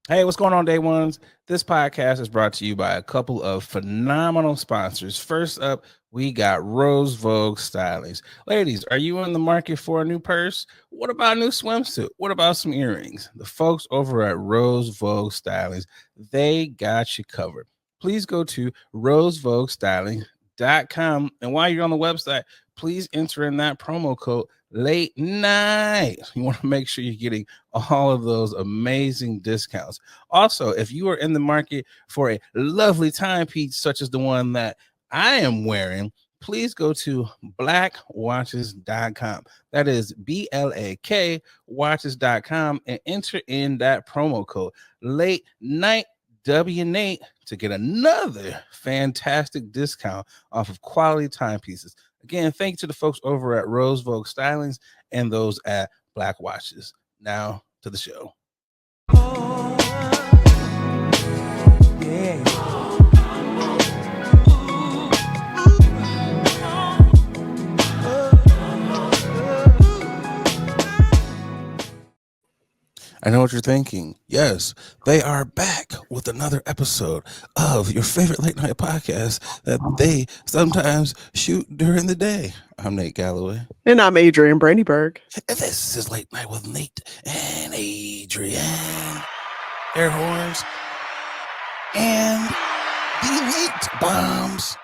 Hey, what's going on, day ones? This podcast is brought to you by a couple of phenomenal sponsors. First up, we got Rose Vogue Stylings. Ladies, are you in the market for a new purse? What about a new swimsuit? What about some earrings? The folks over at Rose Vogue Stylings, they got you covered. Please go to rosevoguestyling.com. And while you're on the website, please enter in that promo code late night. You want to make sure you're getting all of those amazing discounts. Also, if you are in the market for a lovely timepiece such as the one that I am wearing, please go to blackwatches.com. That is BLAK watches.com and enter in that promo code late night W Nate to get another fantastic discount off of quality timepieces. Again, thank you to the folks over at Rose Vogue Stylings and those at Black Watches. Now to the show. I know what you're thinking. Yes, they are back with another episode of your favorite late night podcast that they sometimes shoot during the day. I'm Nate Galloway. And I'm Adrian Brandyberg. And this is Late Night with Nate and Adrian. Air horns and the late bombs.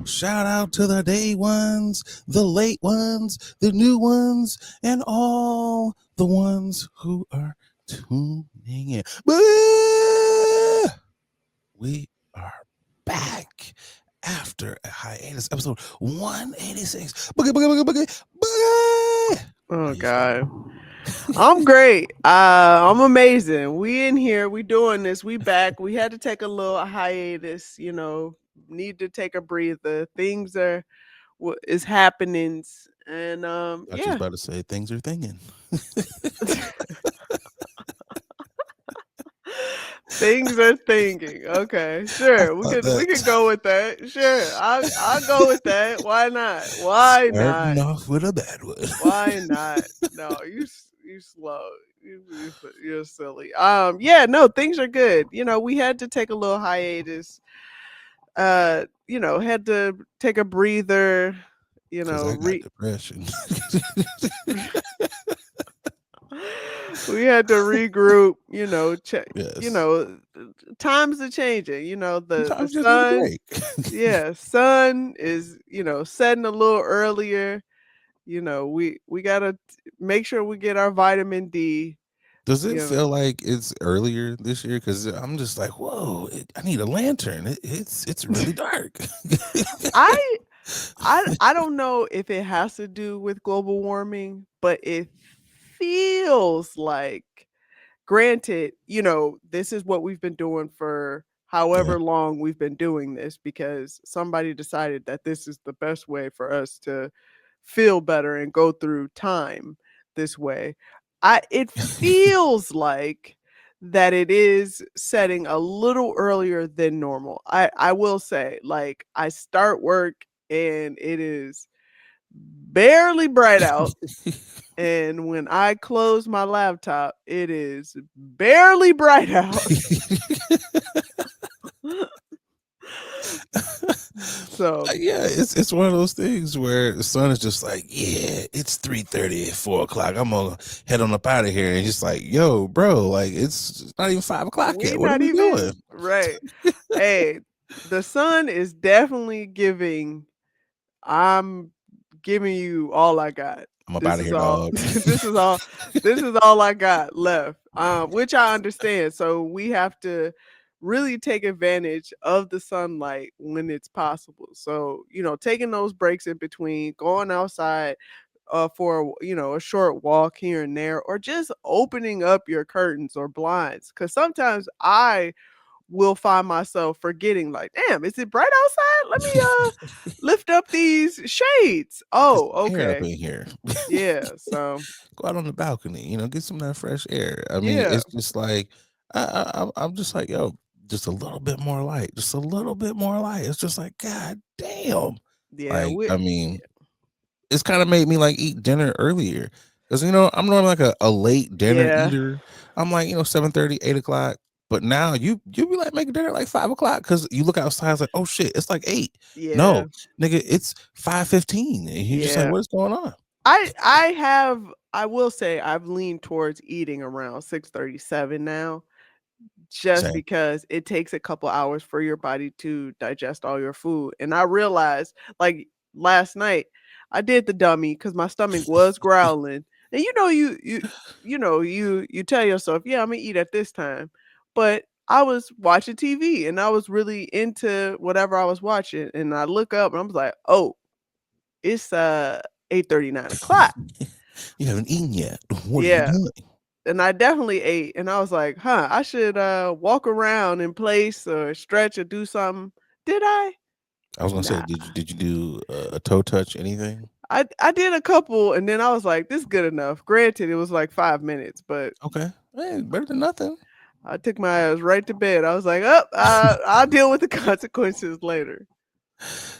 Shout out to the day ones, the late ones, the new ones, and all the ones who are tuning in. We are back after a hiatus, episode 186. Boogie, boogie, boogie, boogie, boogie. Oh God. I'm great. I'm amazing. We in here, we doing this, we back. We had to take a little hiatus, need to take a breather. Things are what is happening. And I was yeah. about to say things are thinking. Things are thinking. Okay, sure. We could go with that. Sure. I'll go with that. Why not? Why Starting not? off with a bad one. Why not? No, you slow. You're silly. Yeah, no, things are good. We had to take a little hiatus. Had to take a breather. Because I got depression. We had to regroup. Check. Yes. Times are changing. The Sometimes just need a sun. break. Yeah, sun is setting a little earlier. We gotta make sure we get our vitamin D. Does it You know. feel like it's earlier this year? Because I'm just like, whoa, I need a lantern. It's really dark. I I don't know if it has to do with global warming, but it feels like, granted, this is what we've been doing for Yeah. however long we've been doing this because somebody decided that this is the best way for us to feel better and go through time this way. It feels like that it is setting a little earlier than normal. I will say, like, I start work and it is barely bright out. And when I close my laptop, it is barely bright out. So Yeah, it's one of those things where the sun is just like, yeah, it's 3:30 at 4:00. I'm gonna head on up out of here, and just like, yo, bro, like it's not even 5:00 we yet. What are not we even doing? right. Hey, the sun is definitely giving. I'm giving you all I got. I'm up This out of is here, all. dog. this is all. This is all I got left. Which I understand. So we have to really take advantage of the sunlight when it's possible. So taking those breaks in between, going outside for a short walk here and there, or just opening up your curtains or blinds. Because sometimes I will find myself forgetting, like, damn, is it bright outside? Let me lift up these shades. Get Oh, some air up okay. in here. Yeah. So Go out on the balcony, get some of that fresh air. I mean, yeah. it's just like I'm just like, yo, just a little bit more light, just a little bit more light. It's just like, god damn. Yeah. Like, I mean, it's kind of made me like eat dinner earlier Because I'm normally like a late dinner Yeah. eater. I'm like 7:30, 8 o'clock. But now you be like making dinner like 5 o'clock because you look outside, it's like, oh shit, it's like 8. Yeah. No, nigga, it's 5:15, and you're just like, Yeah. what is going on? I will say I've leaned towards eating around 6:37 now, just Same. because it takes a couple hours for your body to digest all your food. And I realized, like, last night I did the dummy because my stomach was growling. And you tell yourself, yeah, I'm gonna eat at this time. But I was watching TV and I was really into whatever I was watching. And I look up and I was like, oh, it's 8:30, 9 o'clock. You haven't eaten yet. What are you Yeah. doing? And I definitely ate, and I was like, "Huh, I should walk around in place or stretch or do something." Did I? I was gonna say, Nah. did you do a toe touch anything? I did a couple, and then I was like, "This is good enough." Granted, it was like 5 minutes, but Okay, hey, better than nothing. I took my ass right to bed. I was like, "Up, I'll deal with the consequences later."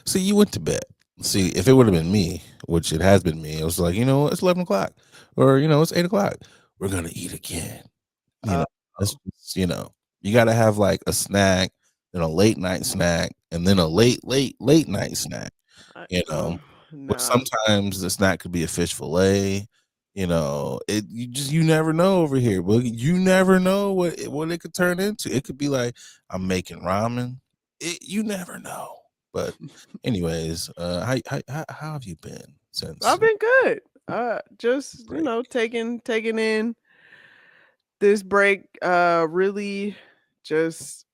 See, you went to bed. See, if it would have been me, which it has been me, it was like, it's 11 o'clock, or it's 8 o'clock. We're gonna eat again. You Uh, know, that's just, you got to have like a snack, then a late night snack, and then a late night snack. I, You oh, know, but nah. sometimes the snack could be a fish fillet. You never know over here. But you never know what it could turn into. It could be like I'm making ramen. You never know. But anyways, how have you been since? I've been good. Just Great. taking in this break. Really, just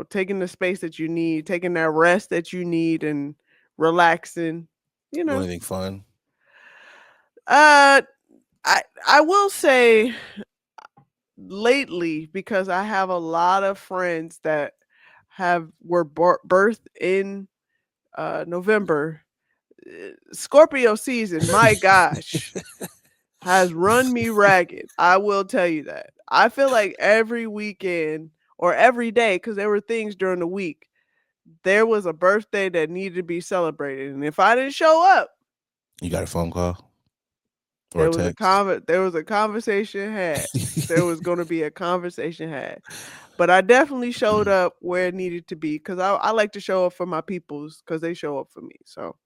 taking the space that you need, taking that rest that you need, and relaxing. You Do know, anything fun? uh, I will say lately, because I have a lot of friends that were birthed in November. Scorpio season, my gosh, has run me ragged. I will tell you that. I feel like every weekend or every day, because there were things during the week, there was a birthday that needed to be celebrated, and if I didn't show up, You got a phone call or a text? there was a conversation had. There was going to be a conversation had. But I definitely showed up where it needed to be because I like to show up for my peoples because they show up for me. So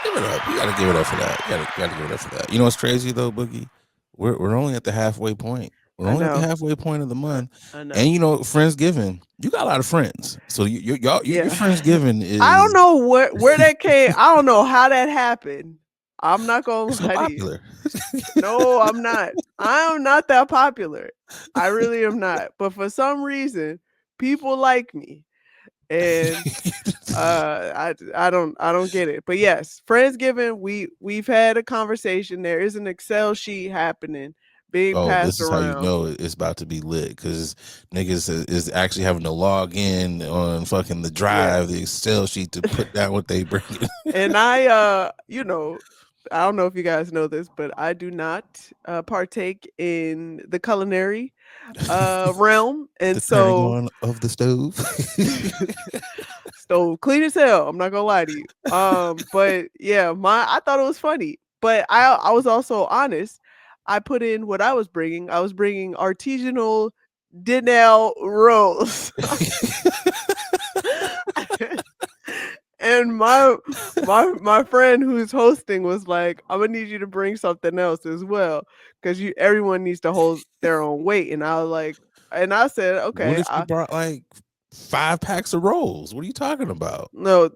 Give it up. You gotta give it up for that. You gotta give it up for that. You know what's crazy though, Boogie? We're only at the halfway point. We're I only at the know, halfway point of the I, month, I know. and Friendsgiving. You got a lot of friends, so your Yeah, Friendsgiving I don't is know where that came. I don't know how that happened. I'm not you're gonna so lie to you. popular. No, I'm not. I am not that popular. I really am not. But for some reason, people like me. And I don't get it. But yes, Friendsgiving, we've had a conversation. There is an Excel sheet happening being Oh, passed this is how you around. know it's about to be lit because niggas is actually having to log in on fucking the Yeah. drive, the Excel sheet to put down what they bring. And I don't know if you guys know this, but I do not partake in the culinary realm. And The turning so on of the stove. stove clean as hell. I'm not gonna lie to you. But yeah, I thought it was funny, but I was also honest. I put in what I was bringing. I was bringing artisanal Dinell rolls, and my friend who's hosting was like, "I'm gonna need you to bring something else as well, because everyone needs to hold their own weight." And I was like, and I said, What "Okay, if you brought like 5 packs of rolls? What are you talking about? no,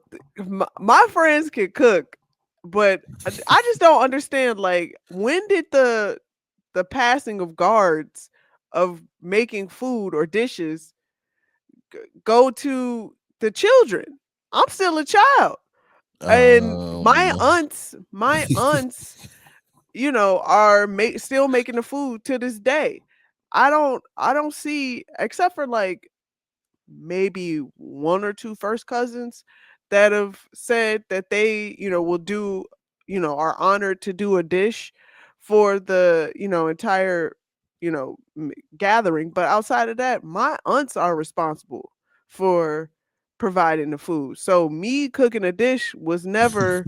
my friends can cook, but I just don't understand. Like, when did the passing of guards of making food or dishes go to the children? I'm still a child, and my Um, aunts, my aunts, are still making the food to this day. I don't see, except for like maybe one or two first cousins that have said that they, will do, are honored to do a dish for the, entire, gathering. But outside of that, my aunts are responsible for providing the food. So me cooking a dish was never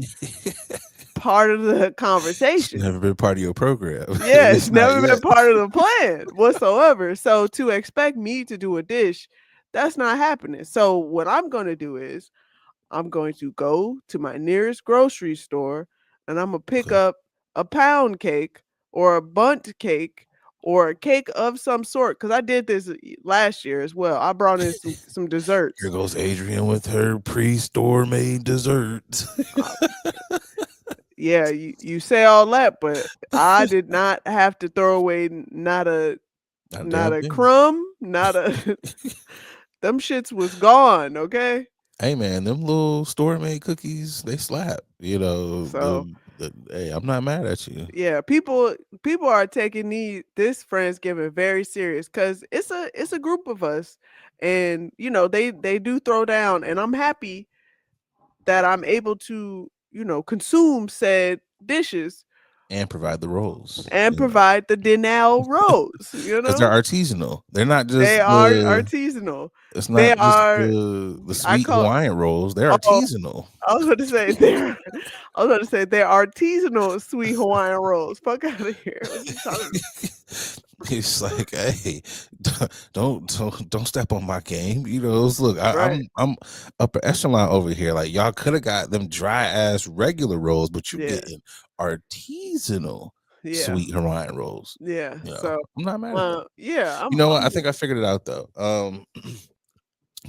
part of the It's conversation. never been part of your program. At Yeah, it's least not never been yet. part of the plan whatsoever. So to expect me to do a dish, that's not happening. So what I'm going to do is I'm going to go to my nearest grocery store and I'm going to pick Okay. up a pound cake or a bundt cake or a cake of some sort, because I did this last year as well. I brought in some desserts. Here goes Adrian with her pre-store made dessert. Uh, yeah, you say all that, but I did not have to throw away not a Not a not damn a thing. crumb, not a them shits was gone, okay? Hey man, them little store made cookies, they slap. You know, So hey, I'm not mad at you. yeah, people are taking this Friendsgiving very serious because it's a group of us, and you know they do throw down, and I'm happy that I'm able to consume said dishes And provide the rolls. and provide the Denal rolls. Because they're artisanal. They're not They just are artisanal. it's They not just are the I sweet call Hawaiian rolls. They're oh artisanal. I was going to say they're artisanal sweet Hawaiian rolls. Fuck out of here! What you talking about? It's like, hey, don't step on my game. You know, look, Right? I'm upper echelon over here. Like y'all could have got them dry ass regular rolls, but you're Yeah, getting artisanal yeah, sweet Hawaiian rolls. yeah. You know, So, I'm not mad at that. yeah, You know what? I think I figured it out though.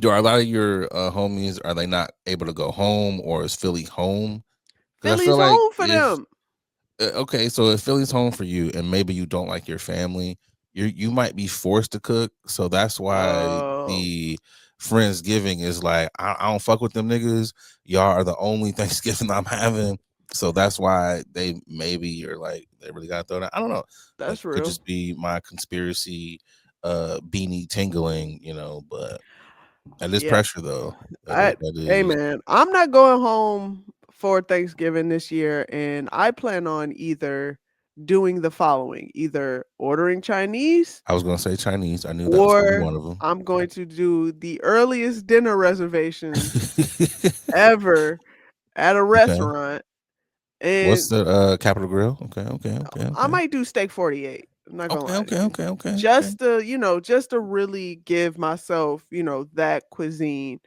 Do a lot of your homies, are they not able to go home, or is Philly home? Because I feel Philly's like home for if them. okay, so if Philly's home for you, and maybe you don't like your family, you might be forced to cook. So that's why Oh, the Friendsgiving is like, I don't fuck with them niggas. Y'all are the only Thanksgiving I'm having. So that's why they maybe are like they really got thrown out. I don't know. That that's could real. just be my conspiracy beanie tingling, but that is Yeah. pressure though. That Hey is man, I'm not going home for Thanksgiving this year, and I plan on either doing the following: either ordering Chinese, I was gonna say Chinese. I knew that was gonna be or one of them. I'm going to do the earliest dinner reservations ever at a Okay. restaurant, What's and the Capitol Grill? I Okay. might do steak 48. I'm not gonna lie to you. Okay. Just to really give myself, that cuisine.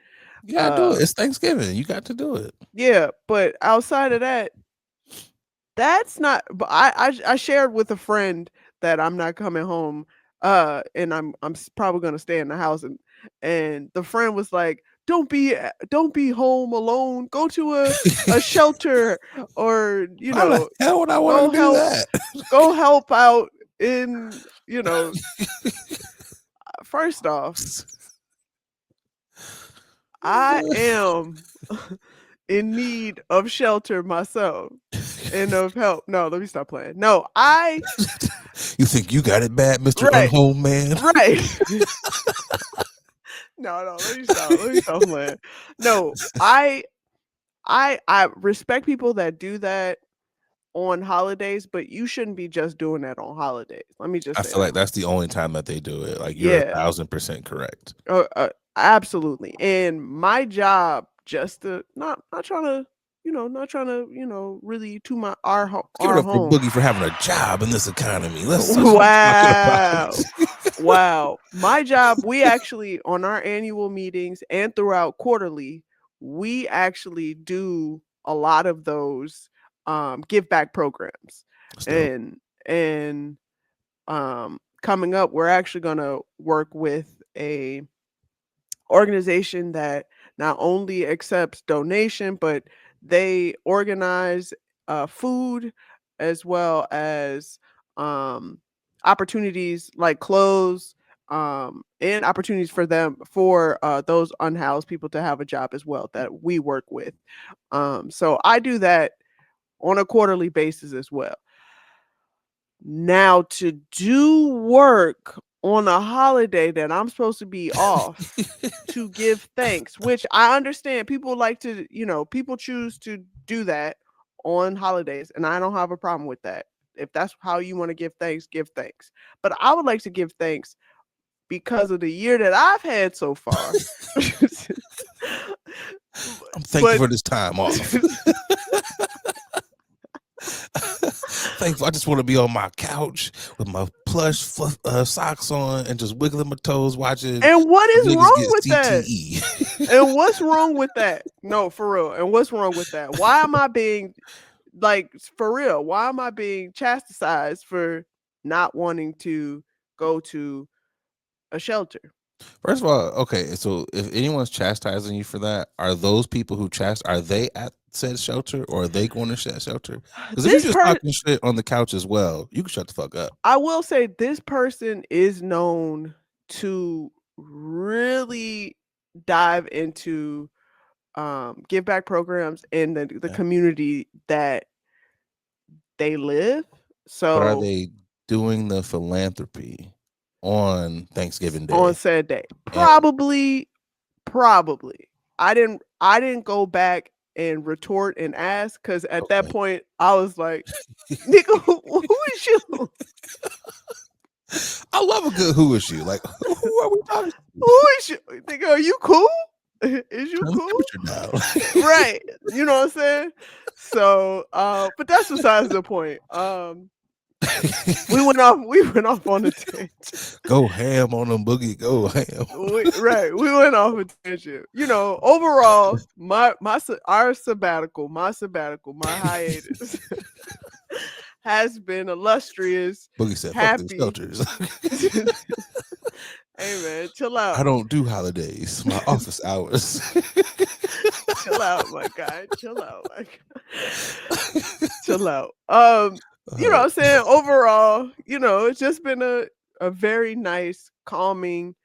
You gotta do Uh it. It's Thanksgiving. You got to do it. yeah, but outside of that, that's not but I shared with a friend that I'm not coming home, and I'm probably gonna stay in the house, and the friend was like, don't be home alone. Go to a shelter, or Why the hell would I want go to do help that? go help out in, first off, I am in need of shelter myself and of help. No, let me stop playing. No, You think you got it bad, Mr. right, Unhome Man? right. No, let me stop. Let me stop playing. No, I respect people that do that on holidays, but you shouldn't be just doing that on holidays. Let me just I say feel that. like that's the only time that they do it. Like you're Yeah, 1,000% correct. absolutely. And my job, just to not trying to, really to my Give it our up for home. Boogie for having a job in this economy. Let's talking about Wow. it. Wow. My job, we actually on our annual meetings and throughout quarterly, we actually do a lot of those give back programs. That's dope. And coming up, we're actually going to work with a organization that not only accepts donation, but they organize food as well as opportunities like clothes, and opportunities for them for those unhoused people to have a job as well that we work with. So I do that on a quarterly basis as well. Now, to do work on a holiday that I'm supposed to be off to give thanks, which I understand people like to, people choose to do that on holidays, and I don't have a problem with that. If that's how you want to give thanks, give thanks. But I would like to give thanks because of the year that I've had so far. I'm thankful But for this time off. thankful. I just want to be on my couch with my plush socks on and just wiggling my toes, watching And what is niggas wrong get with that? CTE. And what's wrong with that? No, for real. And what's wrong with that? Why am I being like for real? Why am I being chastised for not wanting to go to a shelter? First of all, okay, so if anyone's chastising you for that, are those people who are they at said shelter or are they going to said shelter? Because if you're This just person, talking shit on the couch as well, you can shut the fuck up. I will say, this person is known to really dive into give back programs in the Yeah. community that they live. But are So they doing the philanthropy on Thanksgiving on Day? said day, And probably. I didn't go back and retort and ask, because at that okay. point I was like, nigga, who is you? I love a good who is you. Like, who are we talking to? Who is you? Nigga, are you cool? Is you Turn the cool? temperature down. Right. You know what I'm saying? So but that's besides the point. We went off on a tangent. Go ham on them, Boogie. Go ham. We went off a tangent. Overall, our sabbatical, my hiatus has been illustrious. Boogie said, "Fuck them Happy. shelters. Hey man, chill out. I don't do holidays. My office hours." Chill out, my guy. Chill out, my guy. Chill out. You know what I'm saying? Overall, it's just been a very nice, calming,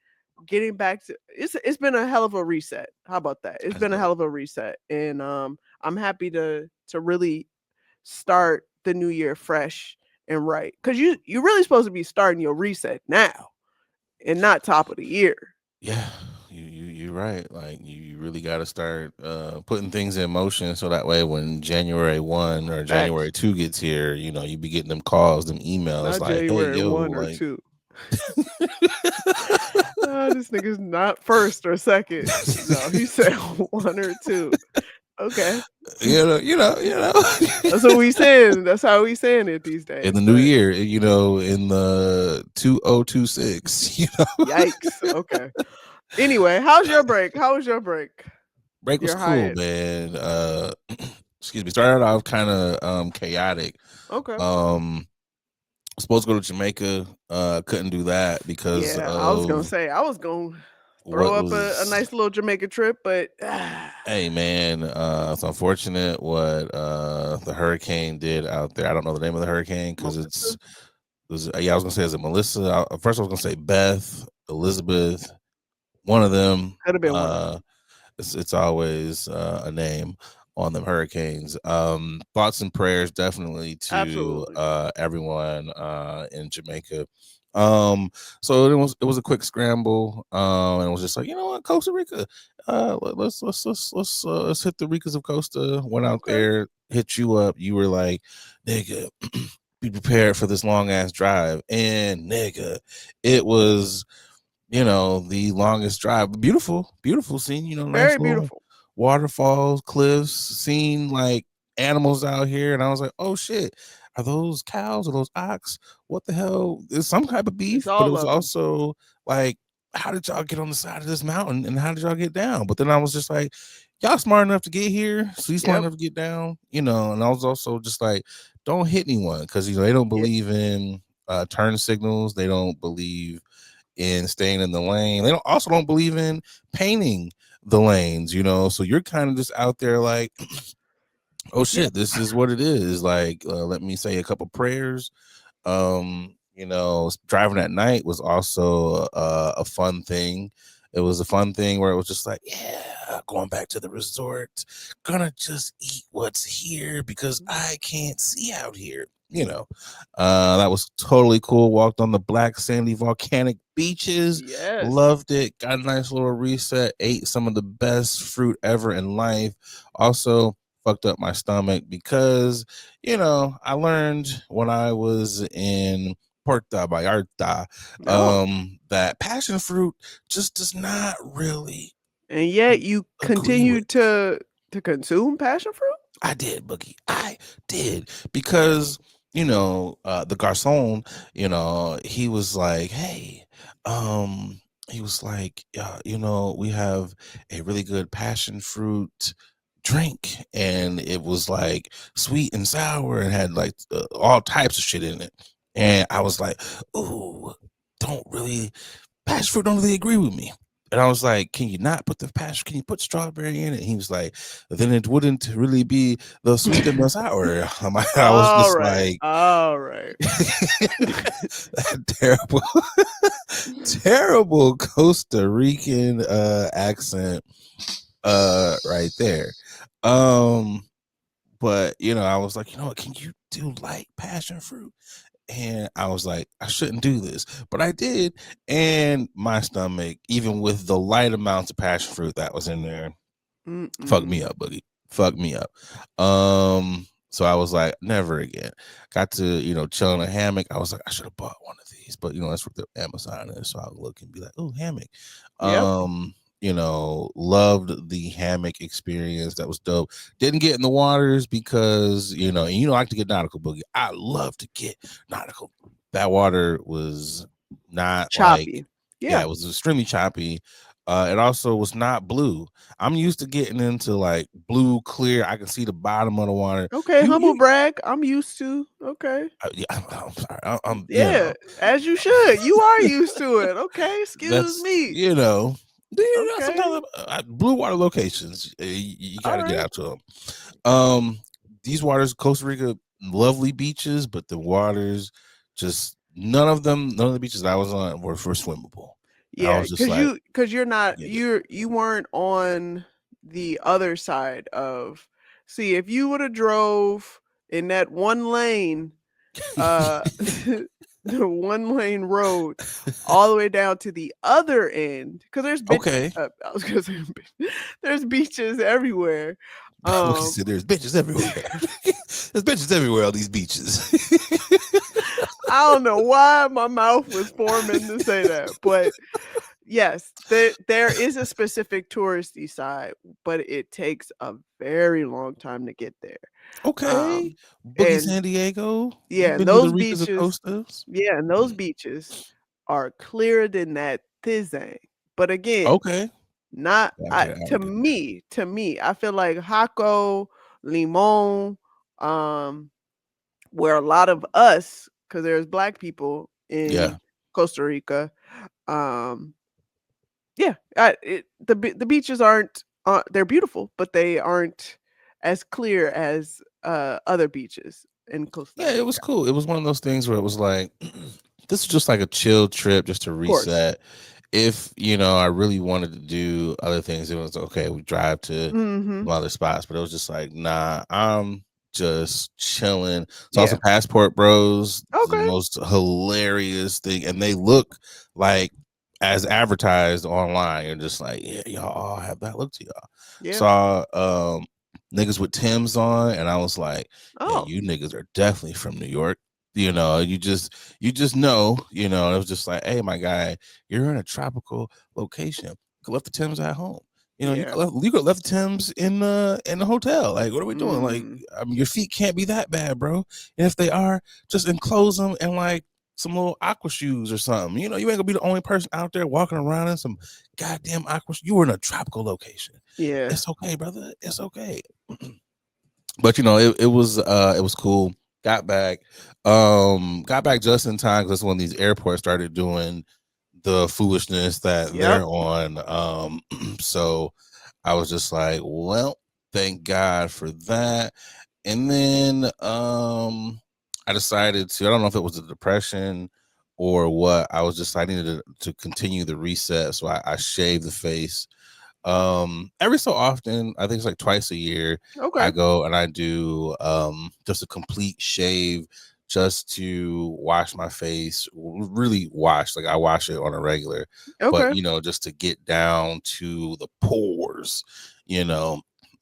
getting back to it's been a hell of a reset. How about that? It's been a hell of a reset. And I'm happy to really start the new year fresh and right. Because you're really supposed to be starting your reset now and not top of the year. Yeah, you're right. Like you really got to start putting things in motion so that way when January 1 or January 2 gets here, you be getting them calls, them emails Not like, January "Hey, yo, 1 or like." 2. This nigga's not first or second. No, he said 1 or 2. Okay. you know. That's what we saying. That's how we saying it these days. In the new year, in the 2026, Yikes. Okay. Anyway, how's your break? How was your break? Break was Your cool, hiatus. man. Excuse me. Started off kind of chaotic. Okay. Supposed to go to Jamaica. Couldn't do that because I was gonna say I was gonna throw up a nice little Jamaica trip, but hey man, it's unfortunate what the hurricane did out there. I don't know the name of the hurricane because I was gonna say, is it Melissa? First I was gonna say Beth, Elizabeth, one of them. could have been one of them. It's always a name on them hurricanes. Thoughts and prayers definitely to Absolutely. everyone in Jamaica. So it was a quick scramble, and it was just like, you know what, Costa Rica, let's hit the Ricas of Costa. Went out there, hit you up. You were like, nigga, be prepared for this long ass drive, and nigga, it was the longest drive. Beautiful scene. Nice Very beautiful. waterfalls, cliffs, seeing like animals out here, and I was like, oh shit. Are those cows or those ox? What the hell? There's some type of beef, but it was also like, how did y'all get on the side of this mountain and how did y'all get down? But then I was just like, y'all smart enough to get here, so you smart enough to get down, and I was also just like, don't hit anyone because they don't believe in turn signals. They don't believe in staying in the lane. They don't believe in painting the lanes, so you're kind of just out there like, oh shit, this is what it is. Like, let me say a couple prayers. Driving at night was also a fun thing. It was a fun thing where it was just like, yeah, going back to the resort, gonna just eat what's here because I can't see out here. That was totally cool. Walked on the black sandy volcanic beaches. Yes. Loved it. Got a nice little reset. Ate some of the best fruit ever in life. Also fucked up my stomach because I learned when I was in Puerto Vallarta that passion fruit just does not really, and yet you continue to consume passion fruit. I did, Boogie. I did, because the garçon, he was like, hey, he was like, we have a really good passion fruit drink, and it was like sweet and sour and had like all types of shit in it. And I was like, ooh, don't really passion fruit don't really agree with me. And I was like, can you not put the passion? Can you put strawberry in it? And he was like, then it wouldn't really be the sweet and the sour. I was All just right. like, All right. terrible, terrible Costa Rican accent right there. But I was like, what, can you do light passion fruit? And I was like, I shouldn't do this, but I did. And my stomach, even with the light amounts of passion fruit that was in there, fucked me up, Boogie. Fucked me up. So I was like, never again. Got to, chill in a hammock. I was like, I should have bought one of these, but that's what the Amazon is. So I'll look and be like, oh, hammock. Yep. Loved the hammock experience. That was dope. Didn't get in the waters because, and I like to get nautical, Boogie. I love to get nautical. That water was not Choppy. yeah, it was extremely choppy. It also was not blue. I'm used to getting into like blue, clear. I can see the bottom of the water. Okay, humble brag. I'm used to. Okay. Yeah, I'm sorry. I'm Yeah, as you should. You are used to it. Okay, excuse me. Okay. Sometimes blue water locations, you got to get out to them. These waters, Costa Rica, lovely beaches, but the waters, just none of the beaches that I was on were swimmable. Yeah, because you're not you weren't on the other side of. See, if you would have drove in that one lane, the one lane road all the way down to the other end, because there's beaches. Okay. I was gonna say there's beaches everywhere. There's bitches everywhere. There's bitches everywhere on these beaches. I don't know why my mouth was forming to say that, but yes, there is a specific touristy side, but it takes a very long time to get there. Okay. Boogie San Diego. Yeah, and those beaches. Yeah, and those Mm. beaches are clearer than that Tizang. But again, okay. Not to me, I feel like Jaco, Limon, where a lot of us, because there's black people in Costa Rica, the beaches aren't they're beautiful, but they aren't as clear as other beaches in Costa Rica. Yeah, it was cool. It was one of those things where it was like, this is just like a chill trip, just to reset. If I really wanted to do other things, it was okay. We drive to some other spots, but it was just like, nah, I'm just chilling. Saw some Passport Bros, the most hilarious thing, and they look like as advertised online. You're just like, yeah, y'all all have that look to y'all. Yeah. Saw niggas with Tim's on, and I was like, yeah, you niggas are definitely from New York. You just know, it was just like, hey, my guy, you're in a tropical location. You could left the Timbs at home. You could left the Timbs in the hotel. Like, what are we doing? Like, I mean, your feet can't be that bad, bro. And if they are, just enclose them in like some little aqua shoes or something. You ain't gonna be the only person out there walking around in some goddamn aqua. You were in a tropical location. Yeah, it's okay, brother. It's okay. But it was cool. Got back just in time, because that's when these airports started doing the foolishness that they're on. So I was just like, well, thank God for that. And then I decided to, I don't know if it was a depression or what, I needed to continue the reset. So I shaved the face. Every so often, I think it's like twice a year, I go and I do just a complete shave, just to wash my face, really wash, like I wash it on a regular, but just to get down to the pores,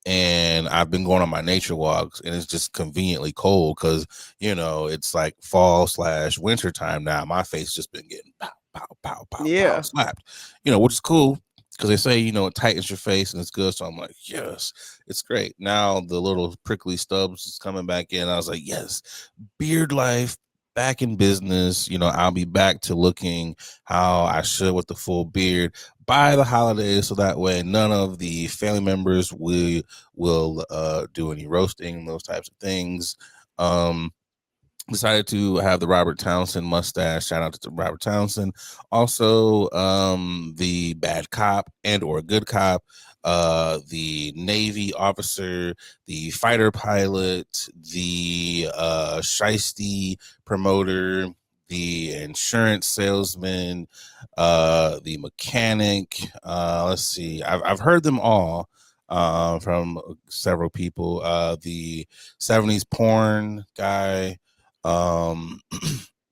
and I've been going on my nature walks, and it's just conveniently cold because it's like fall/winter time now. My face just been getting pow pow pow pow pow slapped, which is cool. because they say, you know, it tightens your face and it's good. So I'm like, yes, it's great. Now the little prickly stubs is coming back in. I was like, yes, beard life back in business. You know, I'll be back to looking how I should with the full beard by the holidays, so that way none of the family members will do any roasting, those types of things. Decided to have the Robert Townsend mustache. Shout out to Robert Townsend. Also, the bad cop and or good cop, the Navy officer, the fighter pilot, the shiesty promoter, the insurance salesman, the mechanic. Let's see, I've heard them all from several people. The 70s porn guy.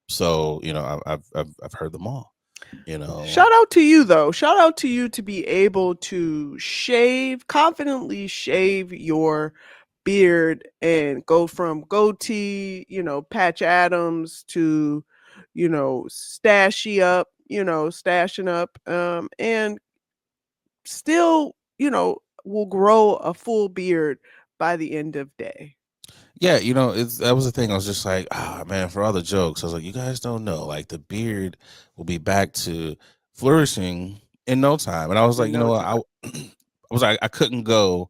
So you know, I've heard them all. You know, shout out to you though. Shout out to you to be able to confidently shave your beard and go from goatee, you know, Patch Adams to, you know, stashing up, and still, you know, will grow a full beard by the end of day. yeah, you know, that was the thing. I was just like, ah, man, for all the jokes, I was like, you guys don't know, like the beard will be back to flourishing in no time. And I was like, In you know no what, time. I was like, I couldn't go,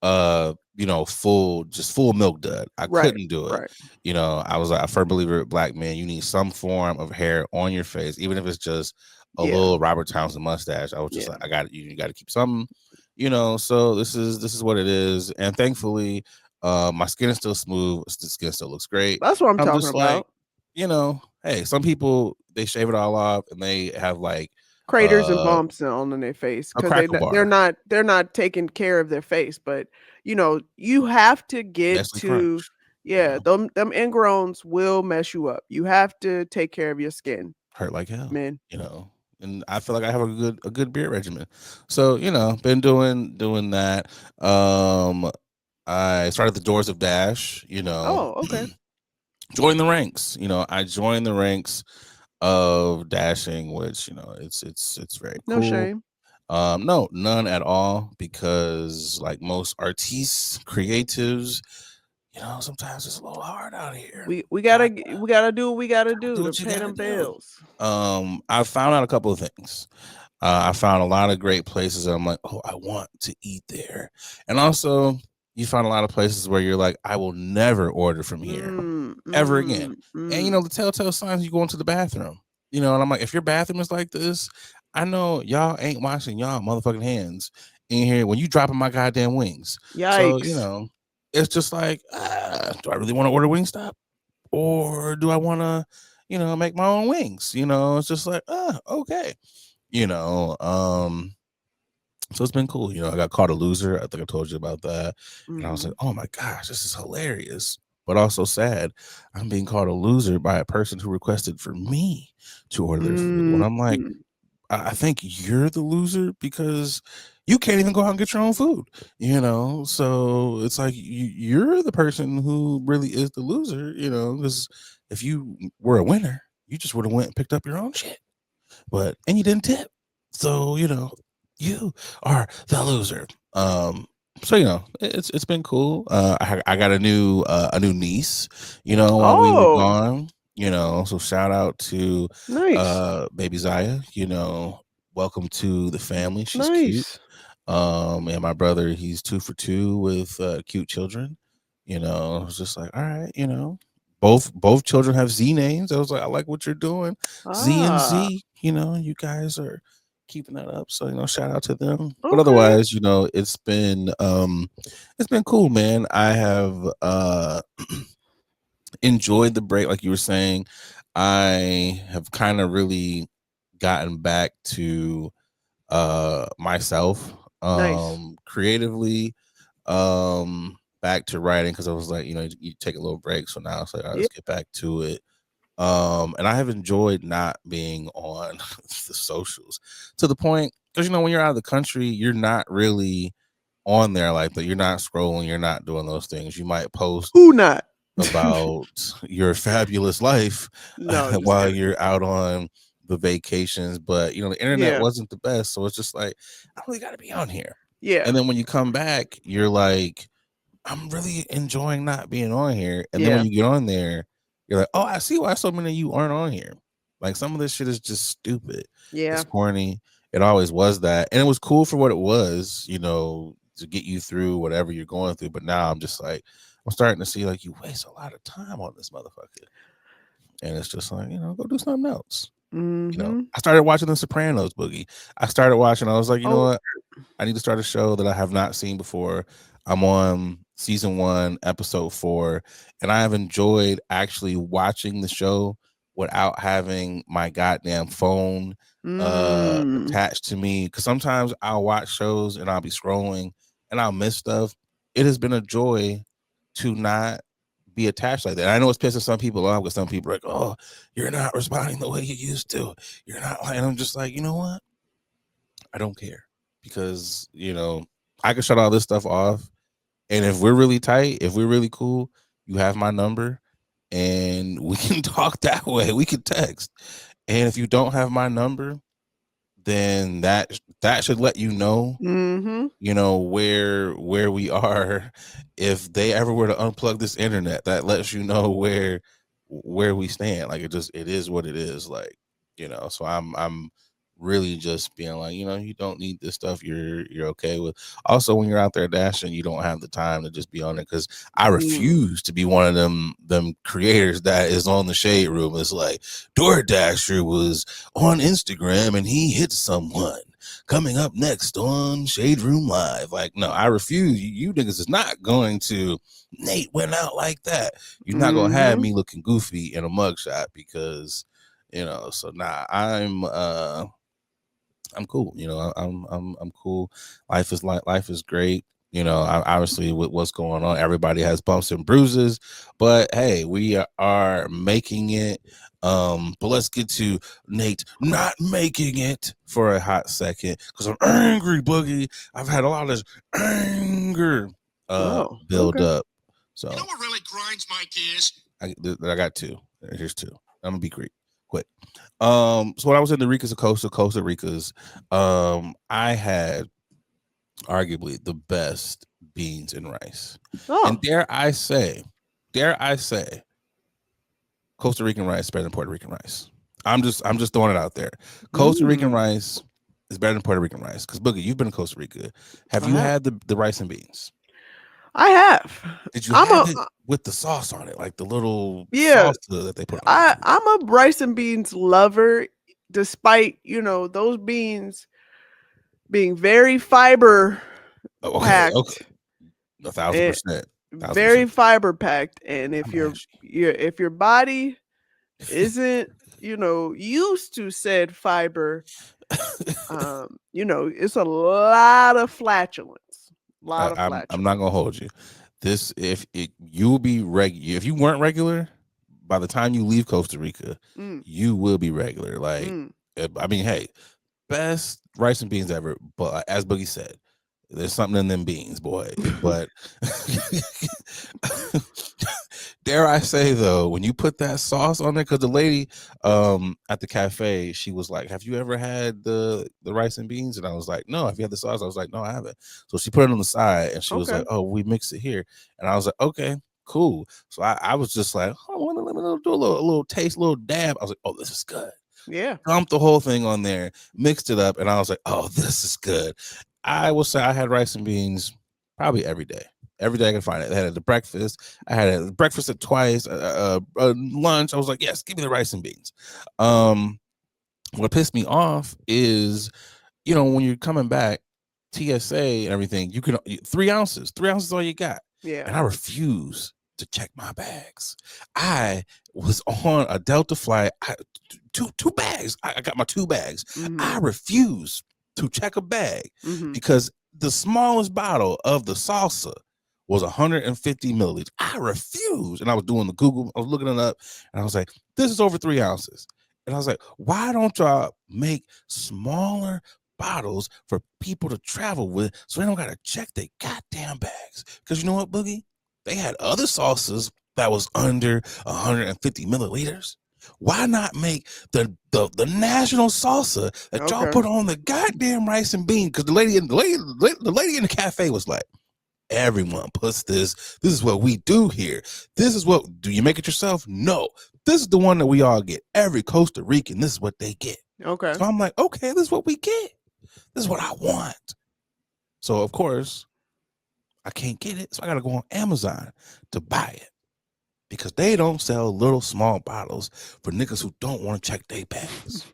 you know, full milk dud. I Right, couldn't do it. right. You know, I was like a firm believer, black men, you need some form of hair on your face, even if it's just a Yeah. little Robert Townsend mustache. I was just Yeah. like, you got to keep something, you know. So this is what it is, and thankfully. My skin is still smooth. The skin still looks great. That's what I'm talking just about. like, you know, hey, some people they shave it all off and they have like Craters and bumps on their face a because crackle they're bar. not taking care of their face. But you know, you have to get Nestle to Crunch. You know, them ingrowns will mess you up. You have to take care of your skin, hurt like hell. man. You know, and I feel like I have a good beard regimen. So you know, been doing that. I started the Doors of Dash. You know, Oh, okay. join the ranks. You know, I joined the ranks of dashing, which you know, it's very No cool. shame. No, none at all, because like most artists, creatives, you know, sometimes it's a little hard out here. We gotta do what we gotta do to what you pay gotta them do. bills. I found out a couple of things. I found a lot of great places that I'm like, oh, I want to eat there. And also, you find a lot of places where you're like, I will never order from here ever again. And you know, the telltale signs you go into the bathroom, you know, and I'm like, if your bathroom is like this, I know y'all ain't washing y'all motherfucking hands in here when you dropping my goddamn wings. Yikes. So, you know, it's just like, do I really want to order Wingstop? Or do I want to, you know, make my own wings? You know, it's just like, okay. You know, so it's been cool. You know, I got called a loser. I think I told you about that. And I was like, oh my gosh, this is hilarious, but also sad. I'm being called a loser by a person who requested for me to order their food. When I'm like, I think you're the loser because you can't even go out and get your own food, you know? So it's like you're the person who really is the loser, you know, because if you were a winner, you just would have went and picked up your own shit. And you didn't tip. So, you know, you are the loser. So you know, it's been cool. I got a new niece, you know, while we were gone. You know, so shout out to baby Zaya, you know, welcome to the family. She's cute. And my brother, he's 2 for 2 with cute children. You know, I was just like, all right, you know, both children have Z names. I was like, I like what you're doing. Z and Z, you know, you guys are keeping that up. So, you know, shout out to them. But otherwise, you know, it's been cool, man. I have enjoyed the break, like you were saying. I have kind of really gotten back to myself creatively, back to writing, because I was like, you know, you take a little break, so now it's like, all right, let's get back to it. And I have enjoyed not being on the socials to the point, because you know, when you're out of the country, you're not really on there like that. You're not scrolling, you're not doing those things. You might post about your fabulous life while you're out on the vacations, but you know, the internet wasn't the best. So it's just like, I really got to be on here. Yeah. And then when you come back, you're like, I'm really enjoying not being on here. And then when you get on there, you're like, oh, I see why so many of you aren't on here. Like some of this shit is just stupid. Yeah. It's corny. It always was that. And it was cool for what it was, you know, to get you through whatever you're going through. But now I'm just like, I'm starting to see like you waste a lot of time on this motherfucker. And it's just like, you know, go do something else. Mm-hmm. You know, I started watching The Sopranos, Boogie. I was like, you know what? I need to start a show that I have not seen before. I'm on season 1, episode 4, and I have enjoyed actually watching the show without having my goddamn phone attached to me. Because sometimes I'll watch shows and I'll be scrolling and I'll miss stuff. It has been a joy to not be attached like that. I know it's pissing some people off because some people are like, oh, you're not responding the way you used to. You're not like, and I'm just like, you know what? I don't care because, you know, I can shut all this stuff off. And if we're really tight, if we're really cool, you have my number and we can talk that way. We can text. And if you don't have my number, then that should let you know, you know, where we are. If they ever were to unplug this internet, that lets you know where we stand. Like it is what it is. Like, you know, so I'm really just being like, you know, you don't need this stuff. You're okay with. Also, when you're out there dashing, you don't have the time to just be on it, because I refuse to be one of them creators that is on the Shade Room. It's like DoorDasher was on Instagram and he hit someone. Coming up next on Shade Room Live. Like, no, I refuse. You niggas is not going to. Nate went out like that. You're not gonna have me looking goofy in a mugshot, because, you know. So nah, I'm cool. You know, I'm cool. Life is great. You know, obviously with what's going on, everybody has bumps and bruises, but hey, we are making it. But let's get to Nate not making it for a hot second, because I'm angry, Boogie. I've had a lot of this anger build up. So you know what really grinds my gears? I got 2. Here's 2. I'm gonna be quick. So when I was in the Costa Ricas, I had arguably the best beans and rice. And dare I say, Costa Rican rice is better than Puerto Rican rice. I'm just throwing it out there. Costa Rican rice is better than Puerto Rican rice. Because Boogie, you've been to Costa Rica. Have you had the rice and beans? I have. Did you have it with the sauce on it, like the little salsa that they put on? I'm a rice and beans lover, despite, you know, those beans being very fiber packed. Okay. 1,000%. Very fiber packed, and if your body isn't, you know, used to said fiber, you know, it's a lot of flatulence. I'm not gonna hold you. If you weren't regular, by the time you leave Costa Rica, you will be regular. Like, I mean, hey, best rice and beans ever. But as Boogie said, there's something in them beans, boy. But dare I say, though, when you put that sauce on there, because the lady at the cafe, she was like, have you ever had the rice and beans? And I was like, no. Have you had the sauce? I was like, no, I haven't. So she put it on the side, and she was like, oh, we mix it here. And I was like, okay, cool. So I was just like, oh, let me do a little taste, a little dab. I was like, oh, this is good. Yeah. Dumped the whole thing on there, mixed it up, and I was like, oh, this is good. I will say I had rice and beans probably every day. Every day I can find it. I had it at breakfast. I had it at breakfast at twice. Lunch. I was like, yes, give me the rice and beans. What pissed me off is, you know, when you're coming back, TSA and everything, you can 3 ounces. 3 ounces is all you got. Yeah. And I refuse to check my bags. I was on a Delta flight. Two bags. I got my 2 bags. I refuse to check a bag because the smallest bottle of the salsa was 150 milliliters. I refuse. And I was doing the Google, I was looking it up, and I was like, this is over 3 ounces. And I was like, why don't y'all make smaller bottles for people to travel with so they don't got to check their goddamn bags? Because you know what, Boogie? They had other salsas that was under 150 milliliters. Why not make the national salsa that y'all Okay. put on the goddamn rice and beans? Because the lady in the cafe was like, everyone puts this. This is what we do here. This is what, do you make it yourself? No. This is the one that we all get. Every Costa Rican, this is what they get. Okay. So I'm like, okay, this is what we get. This is what I want. So of course, I can't get it. So I gotta go on Amazon to buy it. Because they don't sell little small bottles for niggas who don't want to check their bags.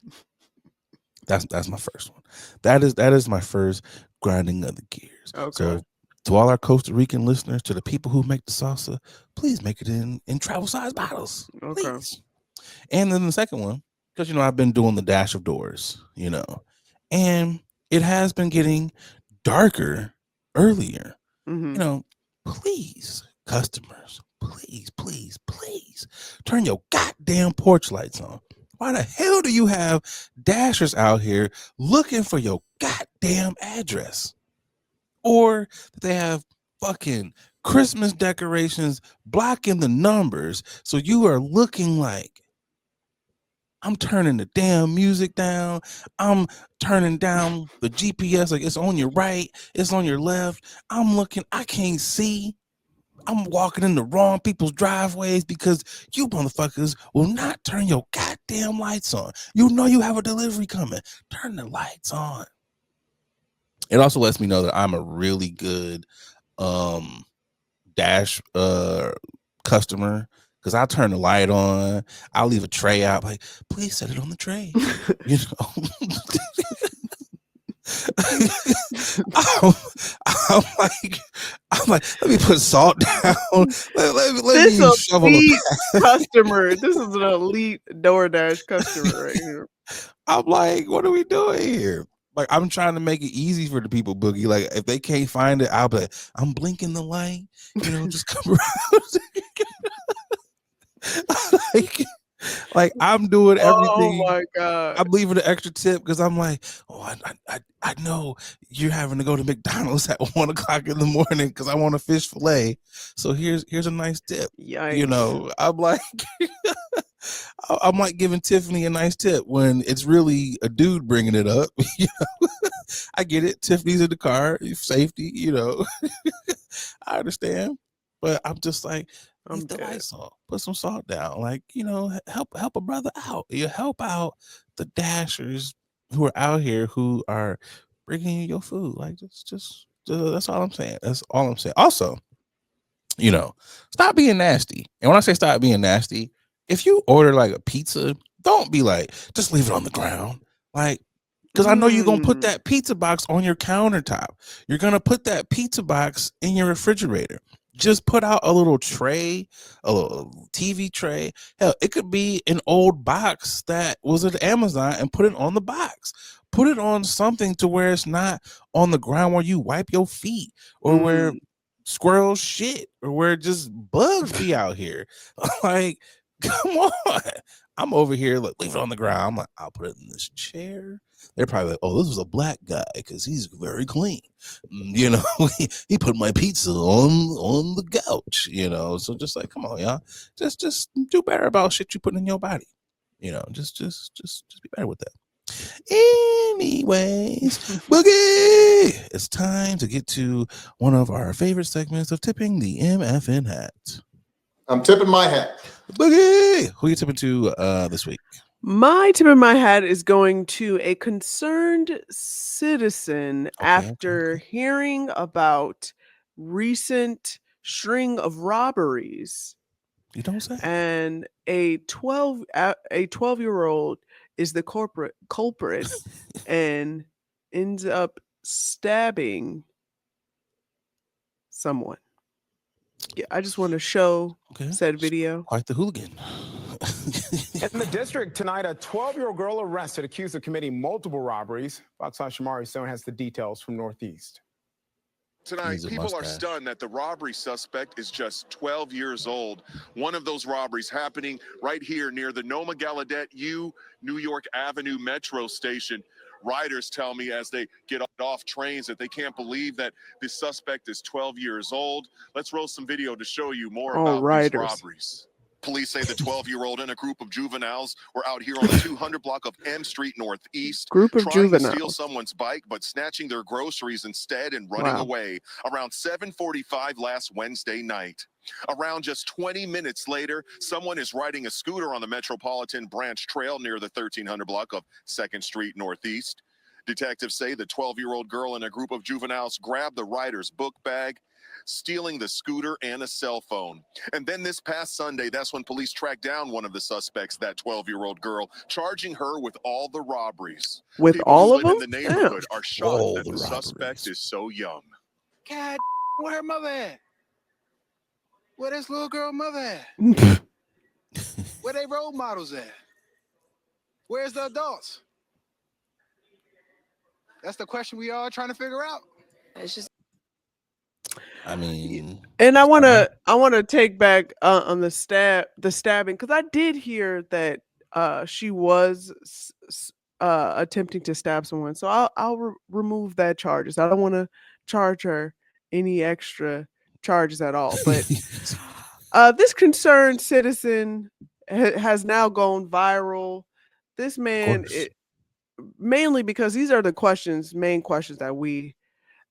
That's my first one. That is my first grinding of the gears. Okay. So to all our Costa Rican listeners, to the people who make the salsa, please make it in travel size bottles. Okay. Please. And then the second one, because I've been doing the dash of doors, and it has been getting darker earlier. Mm-hmm. Please, customers, please turn your goddamn porch lights on. Why the hell do you have dashers out here looking for your goddamn address? Or that they have fucking Christmas decorations blocking the numbers, so you are looking like, I'm turning the damn music down. I'm turning down the GPS, like it's on your right, it's on your left. I'm looking, I can't see. I'm walking in the wrong people's driveways because you motherfuckers will not turn your goddamn lights on. You know you have a delivery coming. Turn the lights on. It also lets me know that I'm a really good dash customer, because I'll turn the light on. I'll leave a tray out, like, please set it on the tray. I'm like, let me put salt down. Let me use shovel. Elite customer. This is an elite DoorDash customer right here. I'm like, what are we doing here? Like, I'm trying to make it easy for the people, Boogie. Like, if they can't find it, I'll be like, I'm blinking the light. Just come around. like I'm doing everything. Oh my god! I'm leaving an extra tip because I'm like, I know you're having to go to McDonald's at 1 o'clock in the morning because I want a fish fillet. So here's a nice tip. Yikes. I'm like, I'm like giving Tiffany a nice tip when it's really a dude bringing it up. I get it. Tiffany's in the car, safety. I understand, but I'm just like, leave the lights on, put some salt down, like, help a brother out. You help out the dashers who are out here who are bringing you your food. Like, just that's all I'm saying. That's all I'm saying. Also, stop being nasty. And when I say stop being nasty, if you order like a pizza, don't be like, just leave it on the ground. Like, because I know you're going to put that pizza box on your countertop. You're going to put that pizza box in your refrigerator. Just put out a little tray, a little TV tray. Hell, it could be an old box that was at Amazon and put it on the box. Put it on something to where it's not on the ground where you wipe your feet or where squirrels shit or where just bugs be out here. Like, come on. I'm over here, like, leave it on the ground. I'm like, I'll put it in this chair. They're probably like, oh, this was a black guy because he's very clean. He put my pizza on the couch, So just like, come on, y'all. Just do better about shit you put in your body. Just be better with that. Anyways, Boogie, it's time to get to one of our favorite segments of tipping the MFN hat. I'm tipping my hat. Boogie, who are you tipping to this week? My tip in my hat is going to a concerned citizen after hearing about recent string of robberies. You don't say. And a 12-year-old is the culprit and ends up stabbing someone. Yeah, I just want to show said video. Quite the hooligan. In the district tonight, a 12-year-old girl arrested accused of committing multiple robberies. Fox 5 Shamari Stone has the details from Northeast. Tonight, people are stunned that the robbery suspect is just 12 years old. One of those robberies happening right here near the Noma Gallaudet U New York Avenue Metro Station. Riders tell me as they get off trains that they can't believe that the suspect is 12 years old. Let's roll some video to show you more about these robberies. Police say the 12-year-old and a group of juveniles were out here on the 200 block of M Street Northeast, Group of trying to steal juveniles. someone's bike, but snatching their groceries instead and running Wow. away around 7:45 last Wednesday night. Around just 20 minutes later, someone is riding a scooter on the Metropolitan Branch Trail near the 1300 block of 2nd Street Northeast. Detectives say the 12-year-old girl and a group of juveniles grabbed the rider's book bag, stealing the scooter and a cell phone. And then this past Sunday, that's when police tracked down one of the suspects, that 12-year-old girl, charging her with all the robberies. With People all who of live them? in the neighborhood are shocked All that the the suspect robberies. is so young. God, where her mother at? Where this little girl mother at? Where they role models at? Where's the adults? That's the question we all trying to figure out. It's just I mean, And I want to take back on the stabbing, because I did hear that she was attempting to stab someone. So I'll remove that charges. I don't want to charge her any extra charges at all. But this concerned citizen has now gone viral. This man, mainly because these are the main questions that we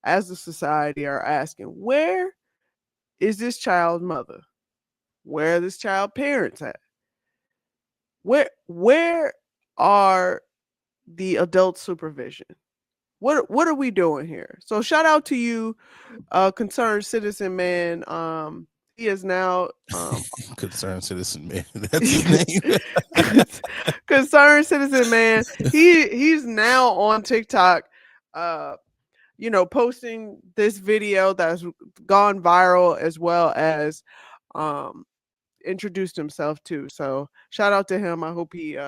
as a society are asking. Where is this child's mother? Where are this child parents at? Where are the adult supervision? What are we doing here? So shout out to you, concerned citizen man. He is now concerned citizen man. That's his name. Concerned citizen man. He's now on TikTok. Posting this video that's gone viral, as well as introduced himself too. So shout out to him. I hope he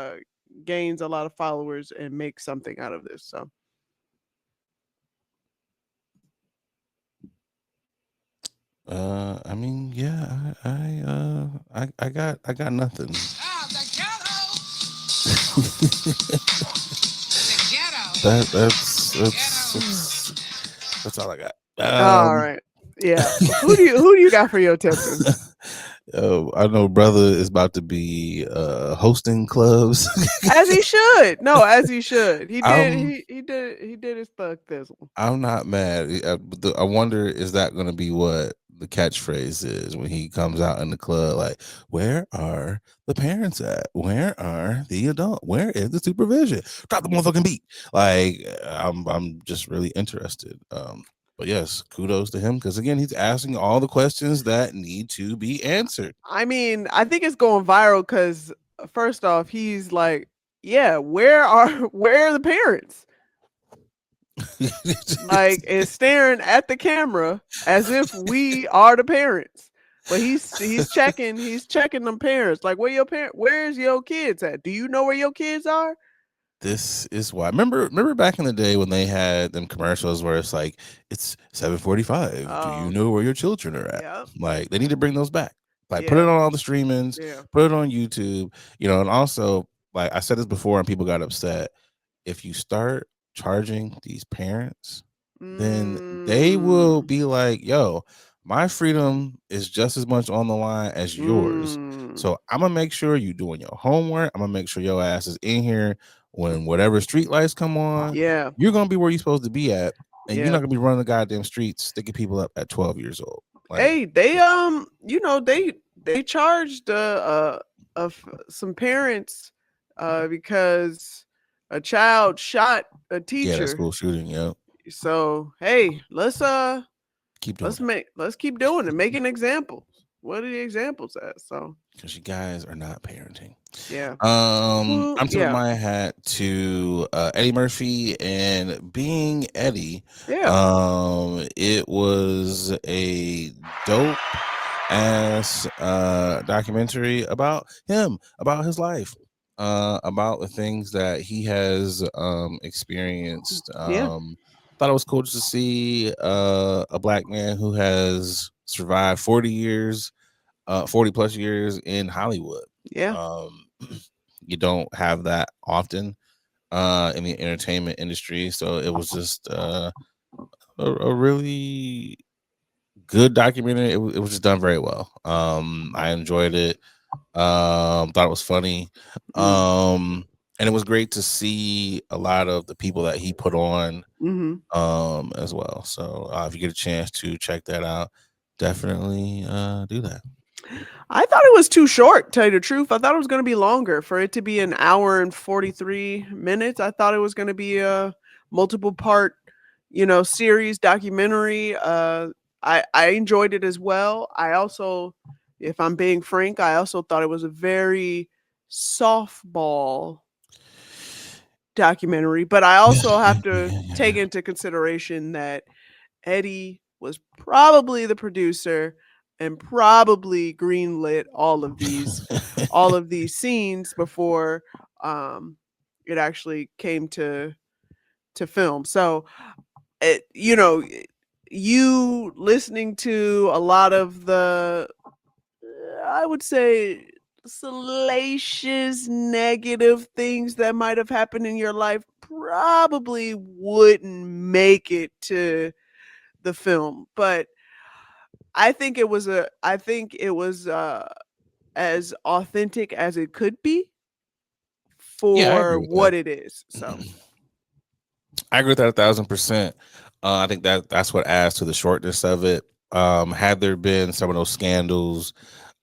gains a lot of followers and makes something out of this. So I mean, yeah, I got nothing. That's all I got. All right. Yeah. Who do you got for your tips? Oh, I know brother is about to be hosting clubs. As he should. No, as he should. He did his thug thizzle. I'm not mad. I wonder, is that going to be what the catchphrase is when he comes out in the club? Like, where are the parents at? Where are the adult? Where is the supervision? Drop the motherfucking beat. Like, I'm just really interested. But yes, kudos to him, because again, he's asking all the questions that need to be answered. I mean, I think it's going viral because first off, he's like, yeah, where are the parents? Like, is staring at the camera as if we are the parents. But he's checking them parents. Like, where's your kids at? Do you know where your kids are? This is why. Remember back in the day when they had them commercials where it's like, it's 7:45. Do you know where your children are at? Yep. Like, they need to bring those back. Like, put it on all the streamings, put it on YouTube, and also, like I said this before and people got upset. If you start charging these parents, then they will be like, yo, my freedom is just as much on the line as yours. So I'm gonna make sure you doing your homework. I'm gonna make sure your ass is in here when whatever street lights come on. Yeah, you're gonna be where you're supposed to be at, and you're not gonna be running the goddamn streets sticking people up at 12 years old. Like, hey, they they charged some parents because a child shot a teacher. Yeah, school shooting. Yeah. So hey, let's keep doing let's keep doing it, making examples. What are the examples at? So because you guys are not parenting. Yeah. I'm tipping my hat to Eddie Murphy and Being Eddie. Yeah. It was a dope ass documentary about him, about his life, about the things that he has experienced. Thought it was cool just to see a black man who has survived 40 plus years in Hollywood. Yeah. You don't have that often in the entertainment industry, so it was just a really good documentary. It was just done very well. I enjoyed it. Thought it was funny. And it was great to see a lot of the people that he put on as well. So if you get a chance to check that out, definitely do that. I thought it was too short, tell you the truth. I thought it was going to be longer. For it to be an hour and 43 minutes, I thought it was going to be a multiple part, series, documentary. I enjoyed it as well. I also, if I'm being frank, I also thought it was a very softball documentary. But I also have to take into consideration that Eddie was probably the producer and probably greenlit all of these scenes before it actually came to film. So you listening to a lot of the I would say salacious negative things that might have happened in your life probably wouldn't make it to the film. But I think it was as authentic as it could be for what it is. So I agree with that 1,000%. I think that's what adds to the shortness of it. Had there been some of those scandals,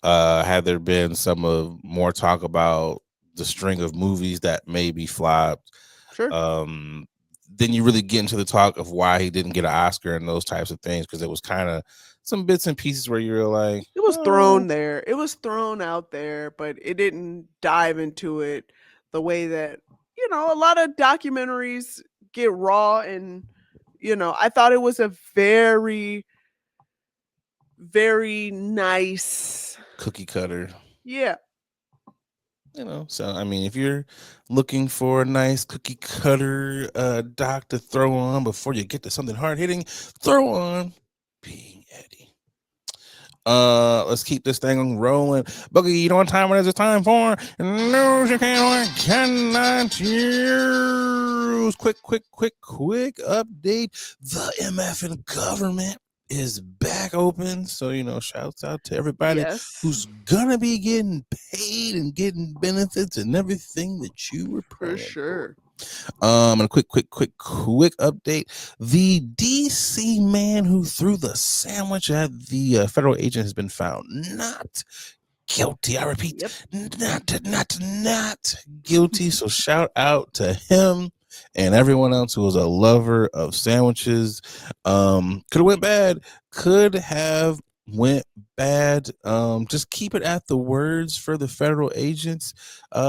had there been some of more talk about the string of movies that maybe flopped, sure. Then you really get into the talk of why he didn't get an Oscar and those types of things, because it was kind of some bits and pieces where you're like, it was thrown there. It was thrown out there, but it didn't dive into it the way that, a lot of documentaries get raw. And, I thought it was a very, very nice cookie cutter. Yeah. So I mean, if you're looking for a nice cookie cutter doc to throw on before you get to something hard hitting, throw on Being Eddie. Let's keep this thing rolling. Boogie, you know what time it is? It's time for news you can't or cannot use. Quick update. The MFN government is back open. So, shouts out to everybody who's gonna be getting paid and getting benefits and everything that you were praying for sure. And a quick update. The DC man who threw the sandwich at the federal agent has been found not guilty. I repeat, not guilty. So shout out to him and everyone else who was a lover of sandwiches. Could have went bad. Could have went bad. Just keep it at the words for the federal agents,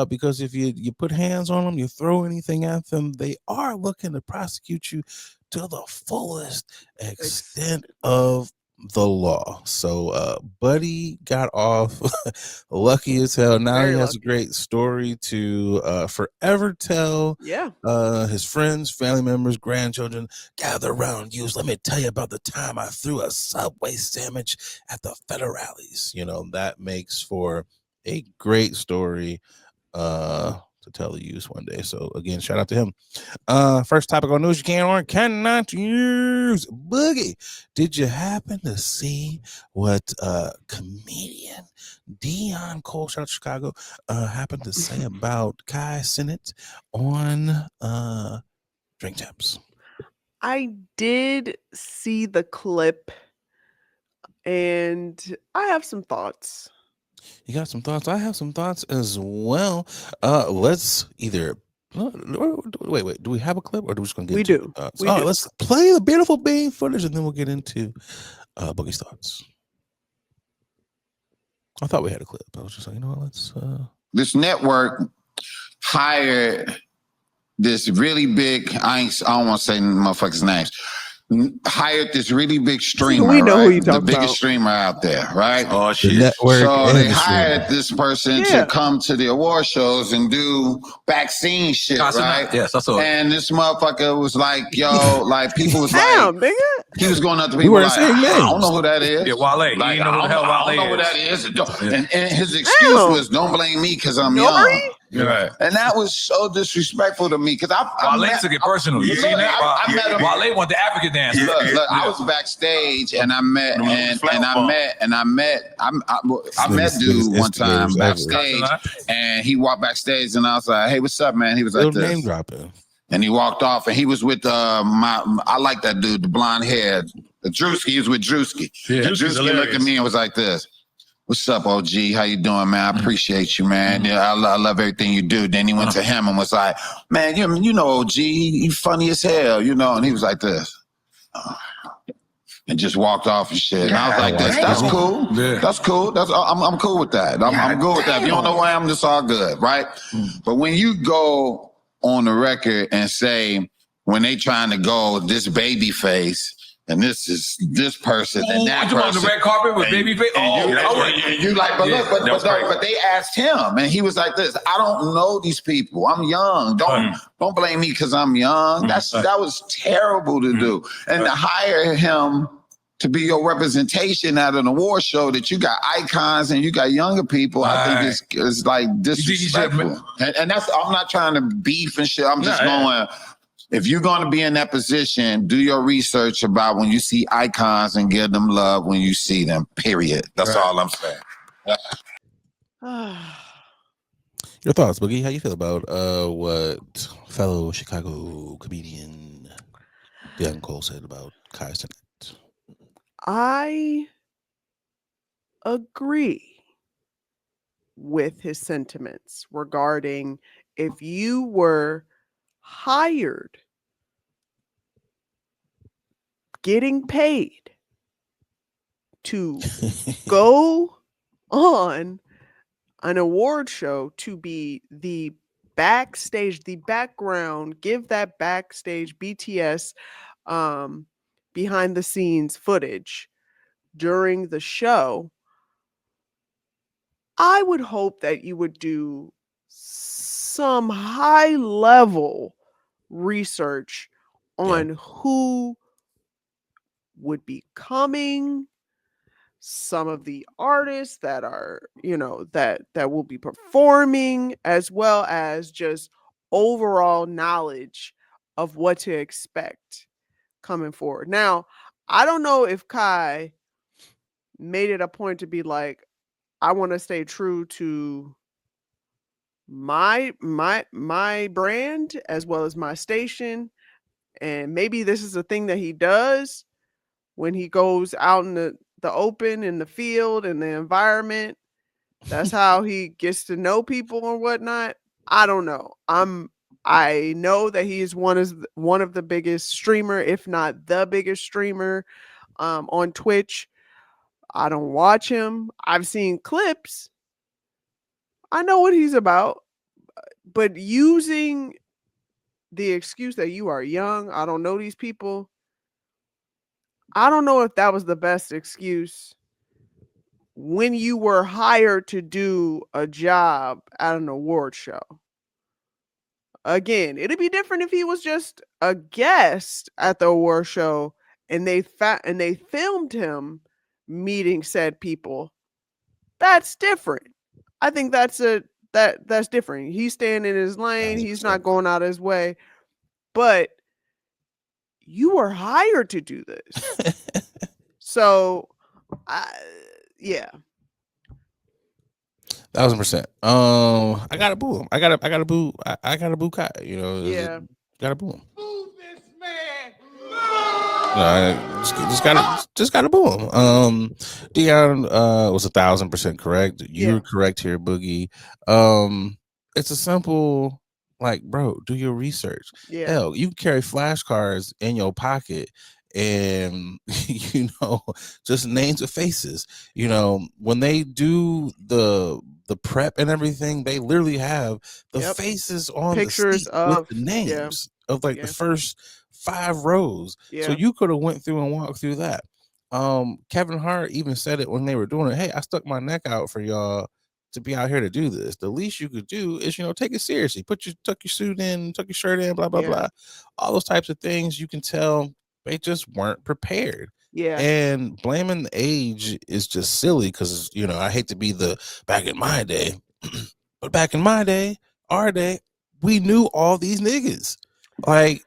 because if you put hands on them, you throw anything at them, they are looking to prosecute you to the fullest extent of the law. So Buddy got off lucky as hell. Now Very he has lucky. a great story to forever tell. His friends, family members, grandchildren gather around you. So let me tell you about the time I threw a Subway sandwich at the Federales. That makes for a great story to tell the youth one day. So again, shout out to him. First topic on news you can or cannot use. Boogie, did you happen to see what comedian Dion Cole, shout out to Chicago, happened to say about Kai Cenat on Drink Champs? I did see the clip and I have some thoughts. You got some thoughts? I have some thoughts as well. Let's either wait. Do we have a clip, or are we just gonna get into the thoughts? We do. Let's play the beautiful Bing footage, and then we'll get into Boogie's thoughts. I thought we had a clip. I was just like, let's. This network hired this really big. I don't want to say motherfuckers' names. Hired this really big streamer. We know right? who you the talking biggest about. streamer out there, right? Oh shit! So they hired this person to come to the award shows and do vaccine shit, right? Yes, I saw it. And this motherfucker was like, "Yo," like people was Damn, like, nigga. he was going up to people weren't like, saying "I don't names. know who that is." Yeah, Wale. Like, You know who the hell I Wale don't know who is. that is. And his excuse was, "Don't blame me because I'm young." Right. And that was so disrespectful to me because Wale took it personal. You seen that? I met him. Wale want the African dance. Look, I was backstage and I met dude one time backstage, and he walked backstage and I was like, "Hey, what's up, man?" He was like, "Name dropping," and he walked off and he was with I like that dude, the blonde hair, the Drewski. He was with Drewski. Yeah, Drewski looked at me and was like this. What's up, OG? How you doing, man? I appreciate you, man. Yeah, I love everything you do. Then he went to him and was like, man, you know, OG, you funny as hell, you know? And he was like this. And just walked off and shit. And I was like, that's cool. Yeah. That's cool. I'm cool with that. I'm good with that. If you don't know who I am, it's all good, right? But when you go on the record and say, when they trying to go this baby face, and this is this person and that person. On the red carpet with Babyface. You like, but look, but they asked him, and he was like this. I don't know these people. I'm young. Don't blame me because I'm young. That was terrible to do, and to hire him to be your representation at an award show that you got icons and you got younger people. I think it's like disrespectful. And that's, I'm not trying to beef and shit. I'm just going. If you're going to be in that position, do your research about when you see icons and give them love when you see them, period. That's all I'm saying. Your thoughts, Boogie? How you feel about what fellow Chicago comedian Deon Cole said about Kai's tonight? I agree with his sentiments regarding if you were hired, getting paid to go on an award show to be the backstage, the background, give that backstage BTS behind the scenes footage during the show, I would hope that you would do some high level research on who would be coming, some of the artists that are, you know, that will be performing, as well as just overall knowledge of what to expect coming forward. Now, I don't know if Kai made it a point to be like, I want to stay true to my brand as well as my station, and maybe this is a thing that he does when he goes out in the open, in the field, in the environment. That's how he gets to know people or whatnot. I don't know. I know that he is one of the biggest streamer, if not the biggest streamer, on Twitch. I don't watch him. I've seen clips. I know what he's about, but using the excuse that you are young, I don't know these people, I don't know if that was the best excuse when you were hired to do a job at an award show. Again, it'd be different if he was just a guest at the award show and they filmed him meeting said people. That's different. I think that's different. He's staying in his lane. He's not going out of his way. But you were hired to do this. So, yeah. 1,000%. I gotta boo him. I gotta boo Kai. You know, gotta boo him. Boo this man. Just gotta boo him. Deon was 1,000% correct. You're correct here, Boogie. It's a simple, like, bro, do your research. Yeah. Hell, you carry flashcards in your pocket and you know, just names of faces. You know, when they do the prep and everything, they literally have the faces on pictures the seat with the names of like the first 5 rows. So you could have went through and walked through that. Kevin Hart even said it when they were doing it. Hey, I stuck my neck out for y'all to be out here to do this. The least you could do is, you know, take it seriously. Tuck your suit in, tuck your shirt in, blah, blah, blah. All those types of things. You can tell they just weren't prepared. Yeah. And blaming the age is just silly because, you know, I hate to be the back in my day, but back in my day, are they? We knew all these niggas. Like,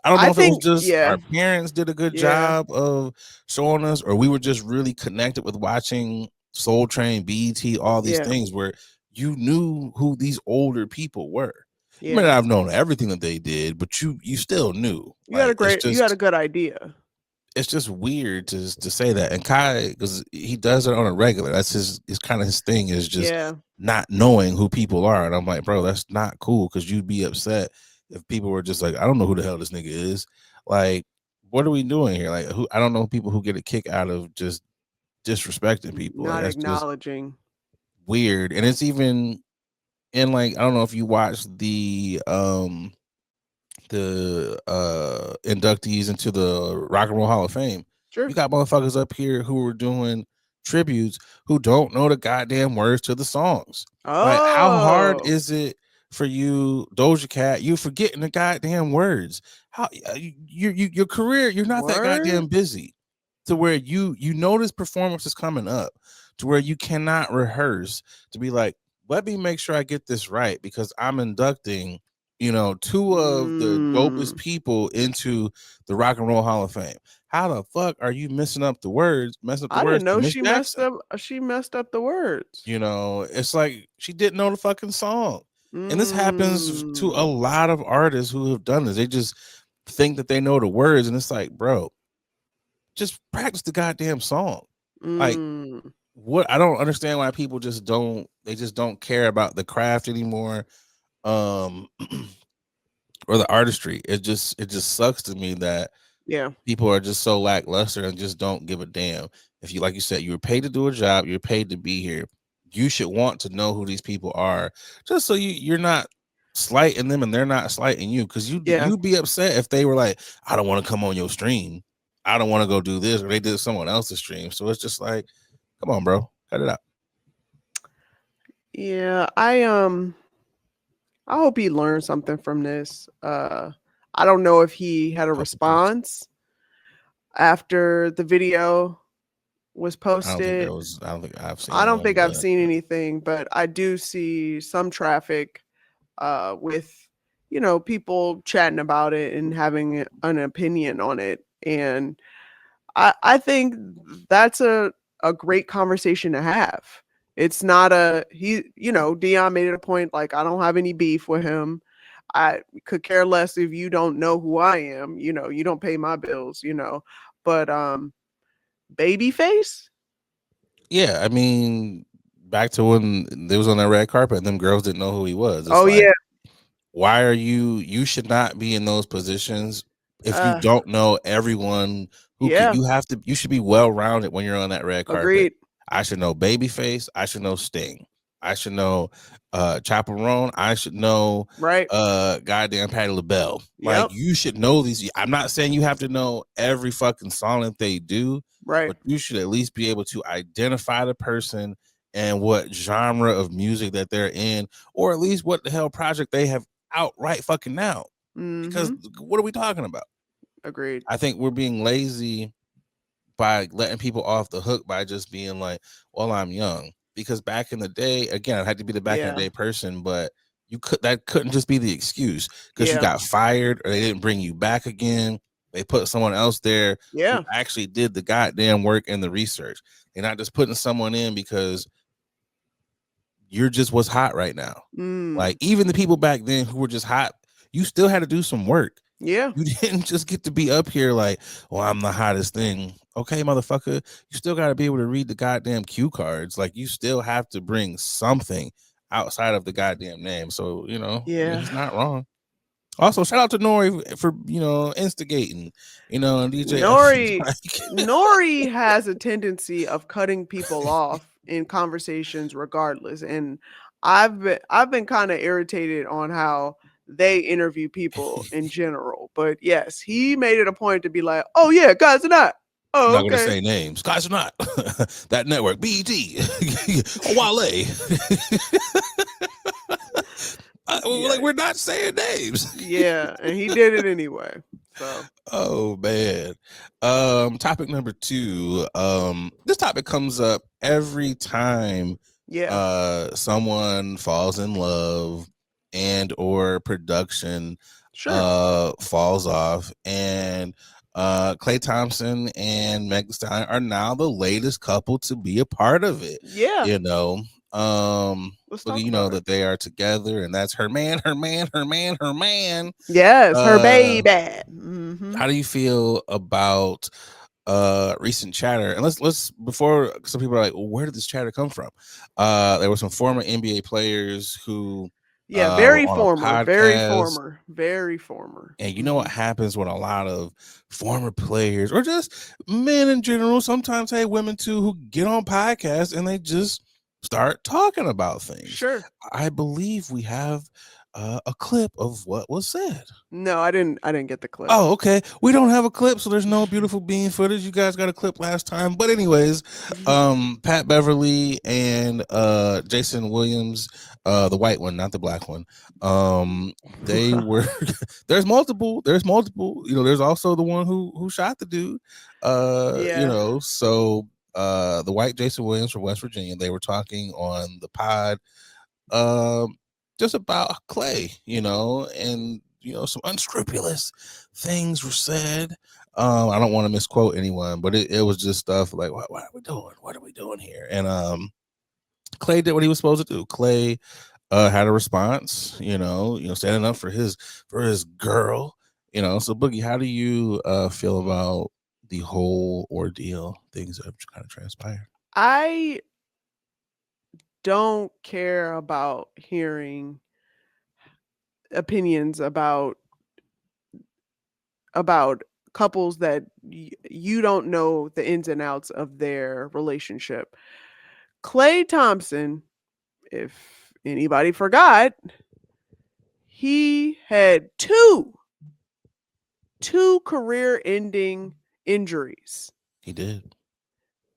I don't know if it was just our parents did a good job of showing us, or we were just really connected with watching Soul Train, BET, all these things where you knew who these older people were. You may not have known everything that they did, but you still knew. You had a good idea. It's just weird to say that. And Kai, because he does it on a regular. That's his kind of his thing, is just not knowing who people are. And I'm like, bro, that's not cool, because you'd be upset if people were just like, I don't know who the hell this nigga is. Like, what are we doing here? Like, I don't know people who get a kick out of just disrespecting people. Not like, acknowledging. Weird. And it's even in, like, I don't know if you watched the inductees into the Rock and Roll Hall of Fame. Sure. You got motherfuckers up here who were doing tributes who don't know the goddamn words to the songs. Like, how hard is it for you, Doja Cat? You forgetting the goddamn words. How your career, you're not that goddamn busy to where you know this performance is coming up, to where you cannot rehearse to be like, let me make sure I get this right, because I'm inducting, you know, two of the dopest people into the Rock and Roll Hall of Fame. How the fuck are you messing up the words? I didn't know she messed up. She messed up the words. You know, it's like she didn't know the fucking song. And this happens to a lot of artists who have done this. They just think that they know the words, and it's like, bro, just practice the goddamn song. Like, what? I don't understand why people just don't care about the craft anymore. Or the artistry. It just sucks to me that people are just so lackluster and just don't give a damn. If you, like you said, you were paid to do a job, you're paid to be here, you should want to know who these people are, just so you're not slighting them and they're not slighting you. Because you'd be upset if they were like, I don't want to come on your stream, I don't want to go do this, or they did someone else's stream. So it's just like, come on, bro, cut it out. I hope he learned something from this. I don't know if he had a response after the video was posted. I don't think I've seen anything, but I do see some traffic with, you know, people chatting about it and having an opinion on it. And I think that's a great conversation to have. It's not Deion made it a point, like, I don't have any beef with him. I could care less if you don't know who I am. You know, you don't pay my bills, you know. But Babyface? Yeah, I mean, back to when they was on that red carpet and them girls didn't know who he was. It's why are you should not be in those positions if you don't know everyone who you should be well-rounded when you're on that red carpet. Agreed. I should know Babyface. I should know Sting. I should know Chaperone. I should know goddamn Patti LaBelle. Like, you should know these. I'm not saying you have to know every fucking song that they do, but you should at least be able to identify the person and what genre of music that they're in, or at least what the hell project they have out right fucking now. Because what are we talking about? Agreed. I think we're being lazy by letting people off the hook by just being like, well, I'm young. Because back in the day, again, I had to be the back in the day person, but that couldn't just be the excuse, because you got fired or they didn't bring you back again. They put someone else there who actually did the goddamn work and the research. They're not just putting someone in because you're just what's hot right now. Like, even the people back then who were just hot, you still had to do some work. Yeah. You didn't just get to be up here like, well, I'm the hottest thing. Okay, motherfucker. You still got to be able to read the goddamn cue cards. Like, you still have to bring something outside of the goddamn name. So, you know, it's not wrong. Also, shout out to Nori for, you know, instigating, you know, and DJ. Nori has a tendency of cutting people off in conversations regardless. And I've been kind of irritated on how they interview people in general. But yes, he made it a point to be like, oh yeah, guys are not. Oh, I'm not going to say names. Guys are not. That network, BET, Wale. Like, we're not saying names. Yeah, and he did it anyway. So. Oh man. Topic number 2. This topic comes up every time someone falls in love and or production Sure. falls off, and Klay Thompson and Meg Thee Stallion are now the latest couple to be a part of it. Yeah. You know, Let's Boogie, talk you know about it. that they are together, and that's her man. Yes, her baby. Mhm. How do you feel about recent chatter? And let's before some people are like, well, where did this chatter come from? There were some former NBA players who Yeah, were very on a former, very podcast. former, very former. And you know what happens when a lot of former players or just men in general, sometimes hey, women too, who get on podcasts and they just start talking about things. Sure. I believe we have a clip of what was said. No, I didn't get the clip. Oh, okay. We don't have a clip, so there's no beautiful bean footage. You guys got a clip last time. But anyways, Pat Beverly and Jason Williams, the white one, not the black one. They were there's multiple. You know, there's also the one who shot the dude. You know, so the white Jason Williams from West Virginia, they were talking on the pod just about Klay, you know, and you know, some unscrupulous things were said. I don't want to misquote anyone, but it was just stuff like, what are we doing? What are we doing here? And Klay did what he was supposed to do. Klay had a response, you know, standing up for his girl, you know. So Boogie, how do you feel about the whole ordeal, things that have kind of transpired? I don't care about hearing opinions about couples that you don't know the ins and outs of their relationship. Klay Thompson, if anybody forgot, he had two career-ending injuries. He did.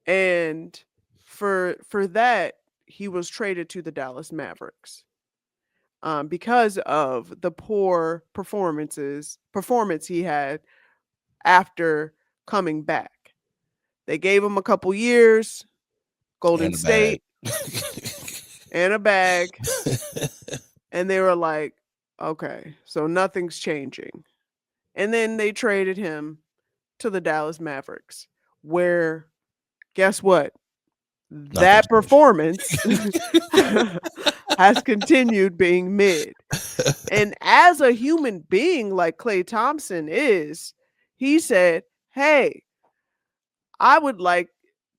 And for that, he was traded to the Dallas Mavericks because of the poor performance he had after coming back. They gave him a couple years, Golden State, and a bag. And they were like, okay, so nothing's changing. And then they traded him to the Dallas Mavericks, where, guess what? That performance has continued being mid. And as a human being like Klay Thompson is, he said, hey, I would like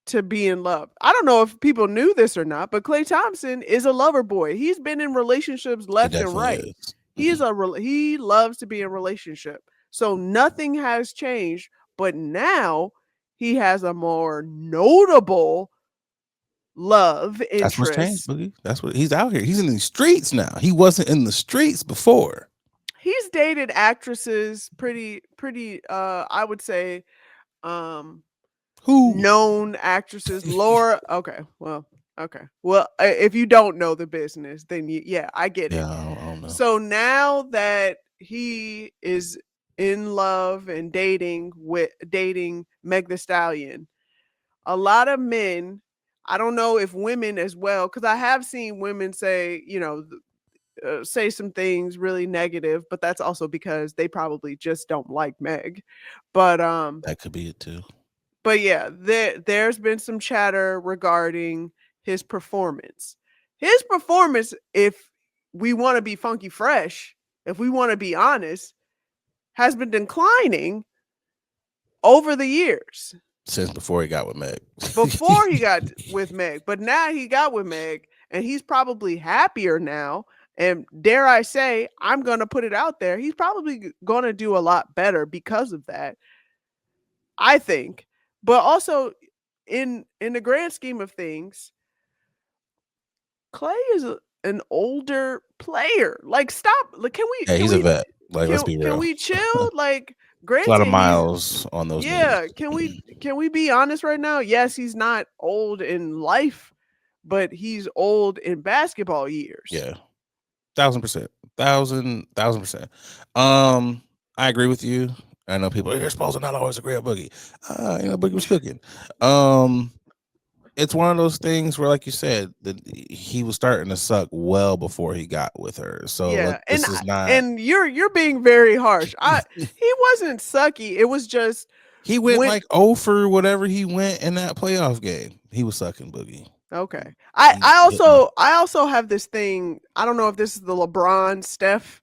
to be in love. I don't know if people knew this or not, but Klay Thompson is a lover boy. He's been in relationships left and right. He loves to be in a relationship. So nothing has changed, but now he has a more notable love interest. That's what's changed, Boogie. That's what he's out here. He's in the streets now. He wasn't in the streets before. He's dated actresses pretty I would say who known actresses. Laura well if you don't know the business, then I get it. I don't know. So now that he is in love and dating Meg Thee Stallion, a lot of men, I don't know if women as well, because I have seen women say, say some things really negative, but that's also because they probably just don't like Meg. But that could be it too. But yeah, there's been some chatter regarding his performance. His performance, if we want to be funky fresh, if we want to be honest, has been declining over the years. Since before he got with Meg. Before he got with Meg. But now he got with Meg, and he's probably happier now. And dare I say, I'm going to put it out there, he's probably going to do a lot better because of that, I think. But also, in the grand scheme of things, Klay is an older player. Like, stop. Like, can we? Yeah, he's a vet. Like, let's be real. Can we chill? Like, granted, a lot of miles on those. Yeah. Can we be honest right now? Yes, he's not old in life, but he's old in basketball years. Yeah, 1,000%. 1,000%. I agree with you. I know people, you're supposed to not always agree with Boogie. Boogie was cooking. it's one of those things where, like you said, that he was starting to suck well before he got with her. So like, this is not. And you're being very harsh. He wasn't sucky. It was just he went like 0 for whatever he went in that playoff game. He was sucking, Boogie. Okay. I also have this thing. I don't know if this is the LeBron Steph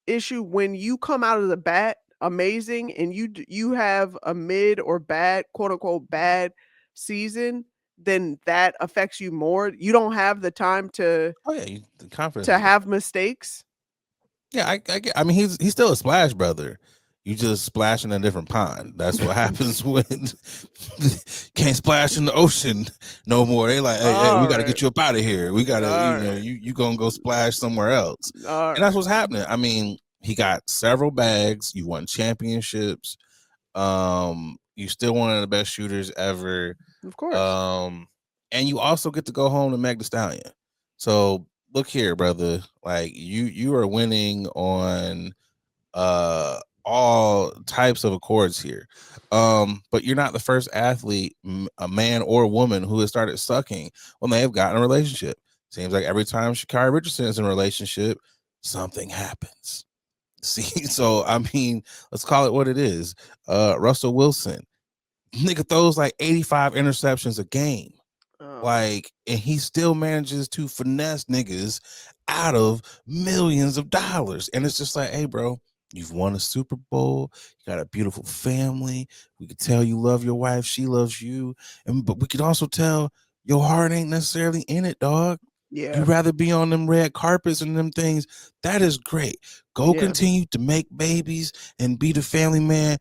issue. When you come out of the bat amazing and you have a mid or bad, quote unquote, bad season, then that affects you more. You don't have the time to the confidence to have mistakes. Yeah, I mean, he's still a splash brother. You just splash in a different pond. That's what happens when can't splash in the ocean no more. They like, hey, we got to get you up out of here. We got to, you gonna go splash somewhere else. And that's what's happening. I mean, he got several bags. You won championships. You still one of the best shooters ever. Of course. And you also get to go home to Meg Thee Stallion. So look here, brother. Like you are winning on all types of accords here. But you're not the first athlete, a man or woman, who has started sucking when they have gotten a relationship. Seems like every time Sha'Carri Richardson is in a relationship, something happens. See, so I mean, let's call it what it is. Russell Wilson, nigga throws like 85 interceptions a game. Like, and he still manages to finesse niggas out of millions of dollars. And it's just like, hey, bro, you've won a Super Bowl. You got a beautiful family. We could tell you love your wife. She loves you. But we could also tell your heart ain't necessarily in it, dog. Yeah. You'd rather be on them red carpets and them things. That is great. Go continue to make babies and be the family man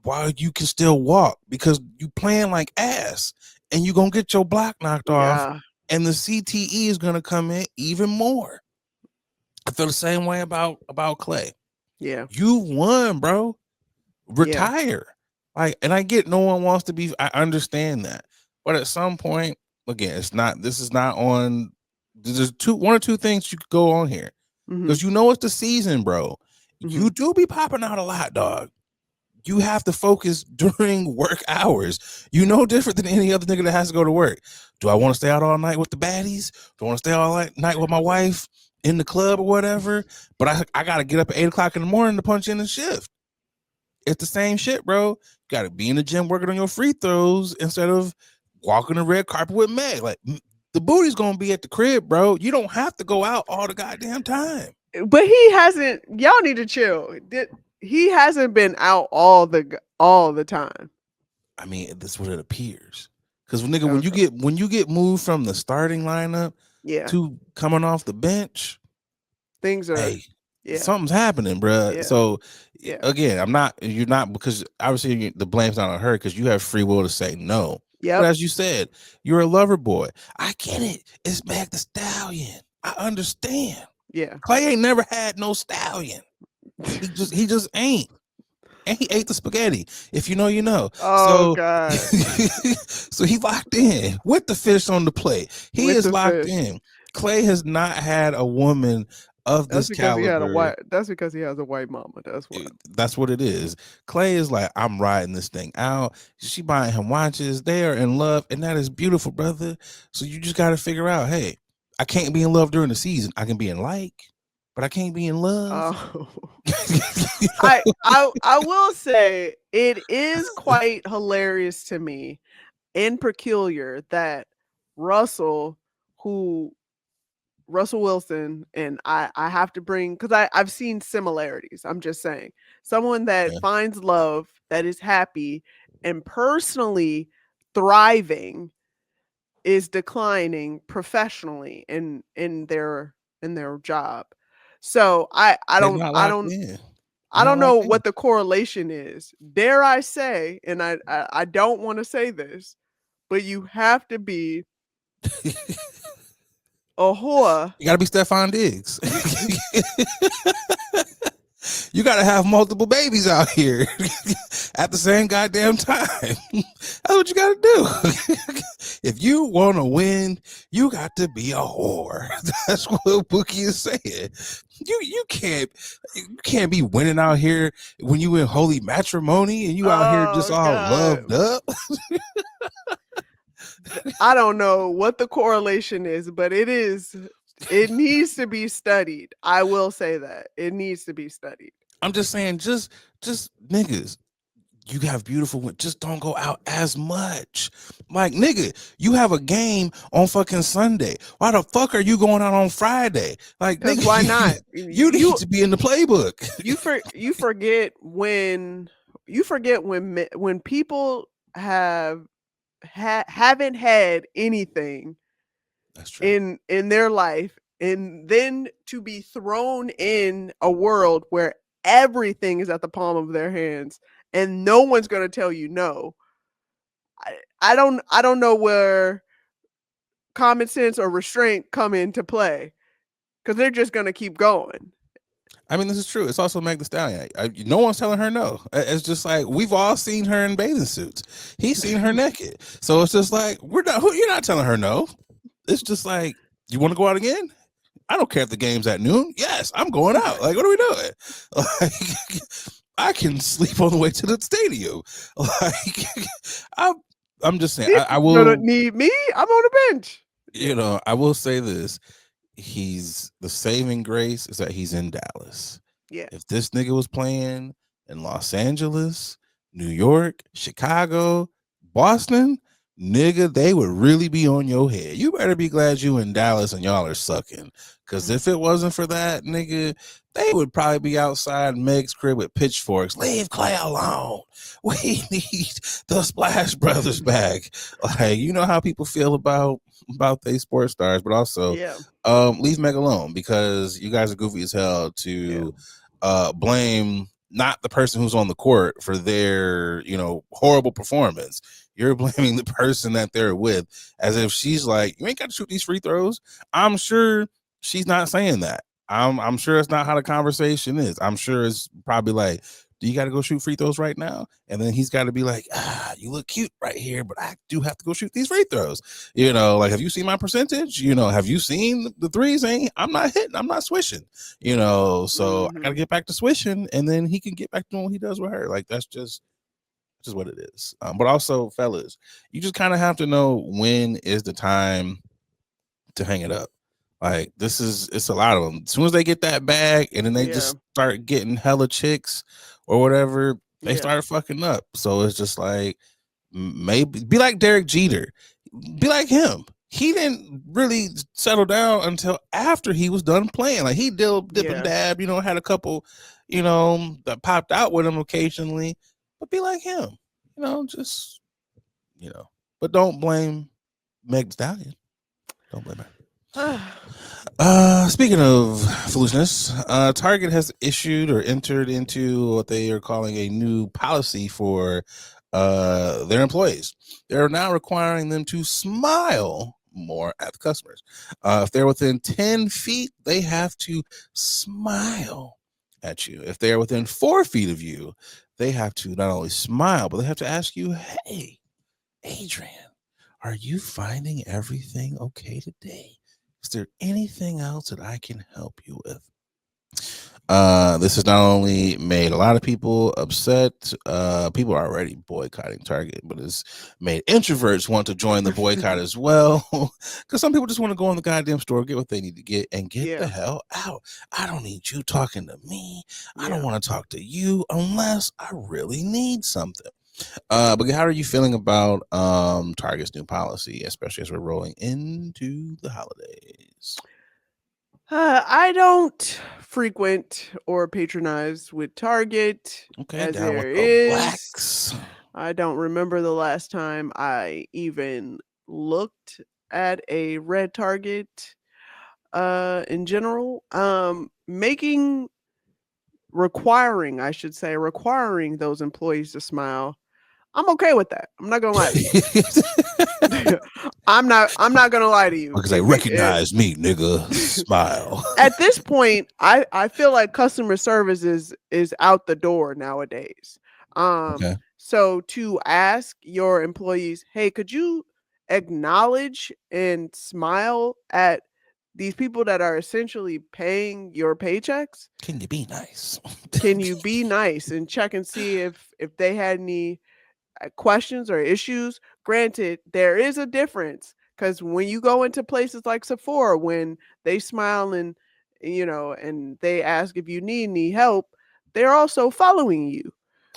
while you can still walk, because you playing like ass and you're going to get your block knocked off and the CTE is going to come in even more. I feel the same way about Clay. Yeah. You won, bro. Retire. Like, and I get no one wants to be, I understand that. But at some point, again, this is not on, there's one or two things you could go on here. Because you know it's the season, bro. You do be popping out a lot, dog. You have to focus during work hours. You know different than any other nigga that has to go to work. Do I want to stay out all night with the baddies? Do I want to stay all night with my wife in the club or whatever? But I got to get up at 8 o'clock in the morning to punch in the shift. It's the same shit, bro. You got to be in the gym working on your free throws instead of walking the red carpet with Meg. Like, the booty's going to be at the crib, bro. You don't have to go out all the goddamn time. But he hasn't, y'all need to chill. He hasn't been out all the time. I mean, that's what it appears. Because nigga, when you get moved from the starting lineup to coming off the bench, things are something's happening, bro. Yeah. So again, you're not, because obviously the blame's not on her, because you have free will to say no. Yeah. But as you said, you're a lover boy. I get it. It's Meg Thee Stallion. I understand. Yeah. Clay ain't never had no stallion. He just ain't. And he ate the spaghetti. If you know, you know. Oh, God. So he locked in with the fish on the plate. He is locked in. Clay has not had a woman of this caliber. That's because he has a white mama. That's why. That's what it is. Clay is like, I'm riding this thing out. She buying him watches. They are in love, and that is beautiful, brother. So you just got to figure out, hey, I can't be in love during the season. I can be in but I can't be in love. Oh. I will say it is quite hilarious to me and peculiar that Russell Wilson, and I have to bring, because I've seen similarities. I'm just saying, someone that finds love, that is happy and personally thriving, is declining professionally in their job. So I don't know what the correlation is. Dare I say, and I don't want to say this, but you have to be a whore. You gotta be Stephon Diggs. You gotta have multiple babies out here at the same goddamn time. That's what you gotta do. If you want to win, you got to be a whore. That's what Bookie is saying. You can't be winning out here when you in holy matrimony and you out here just all loved up. I don't know what the correlation is, but it needs to be studied. I will say that it needs to be studied. I'm just saying, just niggas, you have beautiful women, just don't go out as much. Like, nigga, you have a game on fucking Sunday. Why the fuck are you going out on Friday? Like, nigga, why not? You need to be in the playbook. You forget when people haven't had anything in their life, and then to be thrown in a world where everything is at the palm of their hands and no one's going to tell you no. I don't know where common sense or restraint come into play, because they're just going to keep going. I mean, this is true. It's also Meg Thee Stallion. No one's telling her no. It's just like, we've all seen her in bathing suits. He's seen her naked. So it's just like, you're not telling her no. It's just like, you want to go out again? I don't care if the game's at noon. Yes, I'm going out. Like, what are we doing? Like, I can sleep on the way to the stadium. Like, I'm just saying, I will. You don't need me. I'm on the bench. You know, I will say this. The saving grace is that he's in Dallas. Yeah. If this nigga was playing in Los Angeles, New York, Chicago, Boston, nigga, they would really be on your head. You better be glad you in Dallas and y'all are sucking. Because if it wasn't for that, nigga, they would probably be outside Meg's crib with pitchforks. Leave Clay alone. We need the Splash Brothers back. Like, you know how people feel about they sports stars, but also leave Meg alone, because you guys are goofy as hell to blame not the person who's on the court for their, horrible performance. You're blaming the person that they're with, as if she's like, you ain't got to shoot these free throws. I'm sure she's not saying that. I'm sure it's not how the conversation is. I'm sure it's probably like, do you got to go shoot free throws right now? And then he's got to be like, you look cute right here, but I do have to go shoot these free throws. Like, have you seen my percentage? Have you seen the threes? I'm not hitting. I'm not swishing. So I got to get back to swishing, and then he can get back to doing what he does with her. Like, that's just what it is. But also, fellas, you just kind of have to know when is the time to hang it up. Like, it's a lot of them. As soon as they get that bag and then they just start getting hella chicks or whatever, they start fucking up. So it's just like, maybe be like Derek Jeter, be like him. He didn't really settle down until after he was done playing. Like, he dip and dab, had a couple, that popped out with him occasionally, but be like him, but don't blame Meg Thee Stallion. Don't blame her. Speaking of foolishness, Target has issued or entered into what they are calling a new policy for their employees. They're now requiring them to smile more at the customers. If they're within 10 feet, they have to smile at you. If they're within 4 feet of you, they have to not only smile, but they have to ask you, hey, Adrian, are you finding everything okay today? Is there anything else that I can help you with? This has not only made a lot of people upset. People are already boycotting Target, but it's made introverts want to join the boycott as well. Because some people just want to go in the goddamn store, get what they need to get, and get the hell out. I don't need you talking to me. I don't want to talk to you unless I really need something. But how are you feeling about Target's new policy, especially as we're rolling into the holidays? I don't frequent or patronize with Target. Okay, down with the blacks. I don't remember the last time I even looked at a red Target in general. Requiring those employees to smile, I'm okay with that. I'm not gonna lie to you. I'm not gonna lie to you. Because they recognize me, nigga. Smile. At this point, I feel like customer service is out the door nowadays. So to ask your employees, hey, could you acknowledge and smile at these people that are essentially paying your paychecks? Can you be nice? Can you be nice and check and see if they had any questions or issues? granted, there is a difference because when you go into places like Sephora, when they smile and and they ask if you need any help, they're also following you.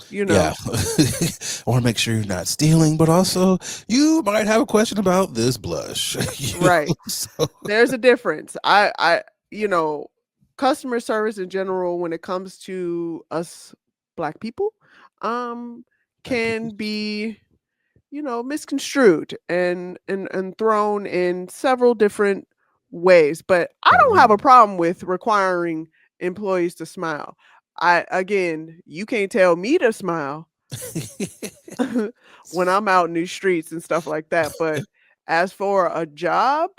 Yeah. I want to make sure you're not stealing, but also you might have a question about this blush. Right. So there's a difference. I customer service in general, when it comes to us Black people, can be misconstrued and thrown in several different ways. But I don't have a problem with requiring employees to smile. You can't tell me to smile when I'm out in these streets and stuff like that. But as for a job,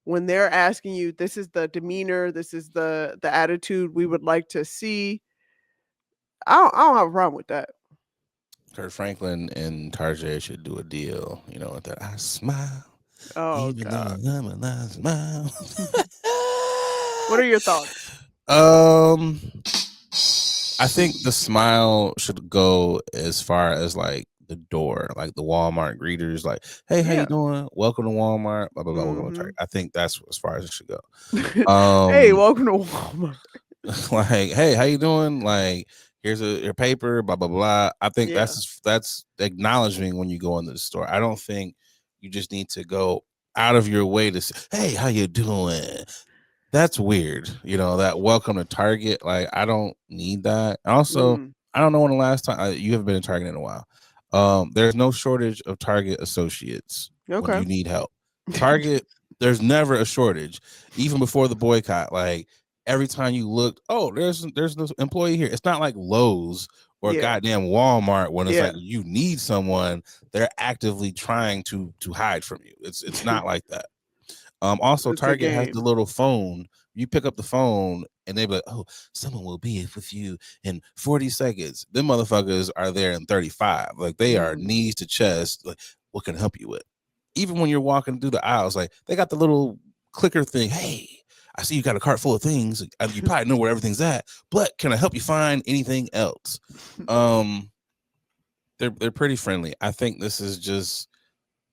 when they're asking you, this is the demeanor, this is the attitude we would like to see, I don't have a problem with that. Kurt Franklin and Tarjay should do a deal, with that. I smile. Oh, God. I smile. What are your thoughts? I think the smile should go as far as like the door, like the Walmart greeters, like, hey, how you doing? Welcome to Walmart. Blah blah blah. Mm-hmm. I think that's as far as it should go. Hey, welcome to Walmart. Like, hey, how you doing? Like, here's your paper. Blah blah blah. I think that's acknowledging when you go into the store. I don't think you just need to go out of your way to say, hey, how you doing? That's weird, that welcome to Target. Like, I don't need that. Also, I don't know when the last time you haven't been in Target in a while. There's no shortage of Target associates when you need help. Target, there's never a shortage, even before the boycott. Like, every time you looked, there's this employee here. It's not like Lowe's or goddamn Walmart when it's like you need someone. They're actively trying to hide from you. It's not like that. Also, Target has the little phone. You pick up the phone and they be like, oh, someone will be with you in 40 seconds. Them motherfuckers are there in 35. Like, they are knees to chest. Like, what can I help you with? Even when you're walking through the aisles, like, they got the little clicker thing. Hey, I see you got a cart full of things. You probably know where everything's at, but can I help you find anything else? They're pretty friendly. I think this is just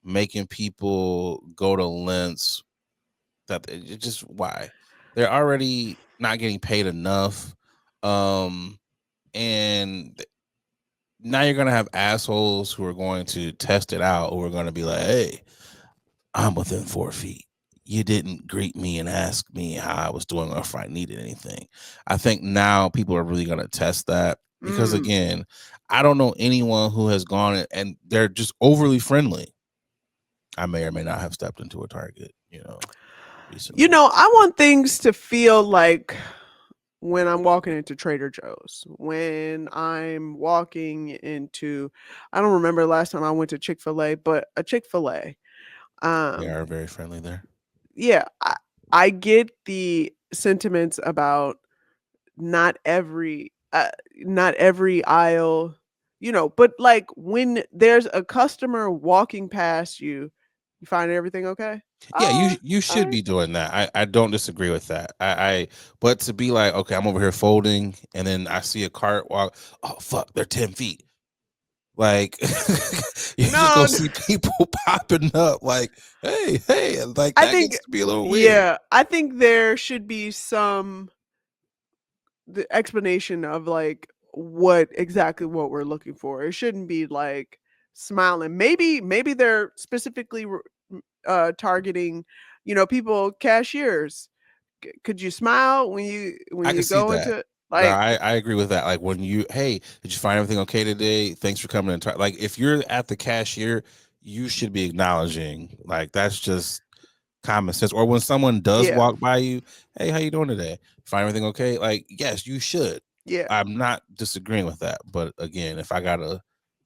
making people go to lengths that just why they're already not getting paid enough, and now you're gonna have assholes who are going to test it out, who are going to be like, hey, I'm within 4 feet, you didn't greet me and ask me how I was doing or if I needed anything. I think now people are really going to test that because again, I don't know anyone who has gone and they're just overly friendly. I may or may not have stepped into a Target, recently. I want things to feel like when I'm walking into Trader Joe's, when I'm walking into, I don't remember the last time I went to Chick-fil-A, but a Chick-fil-A. They are very friendly there. Yeah, I get the sentiments about not every aisle, but like when there's a customer walking past you, you find everything okay? Yeah, you should be doing that. I don't disagree with that. But to be like, okay, I'm over here folding, and then I see a cart walk. Oh fuck, they're 10 feet. Like, you just go see people popping up. Like, hey, like that gets to be a little weird. Yeah, I think there should be the explanation of like what we're looking for. It shouldn't be like smiling. Maybe they're specifically targeting, people, cashiers. Could you smile when you go into like? No, I agree with that. Like when hey, did you find everything okay today? Thanks for coming in. Like if you're at the cashier, you should be acknowledging. Like that's just common sense. Or when someone does walk by you, hey, how you doing today? Find everything okay? Like yes, you should. Yeah, I'm not disagreeing with that. But again, if I gotta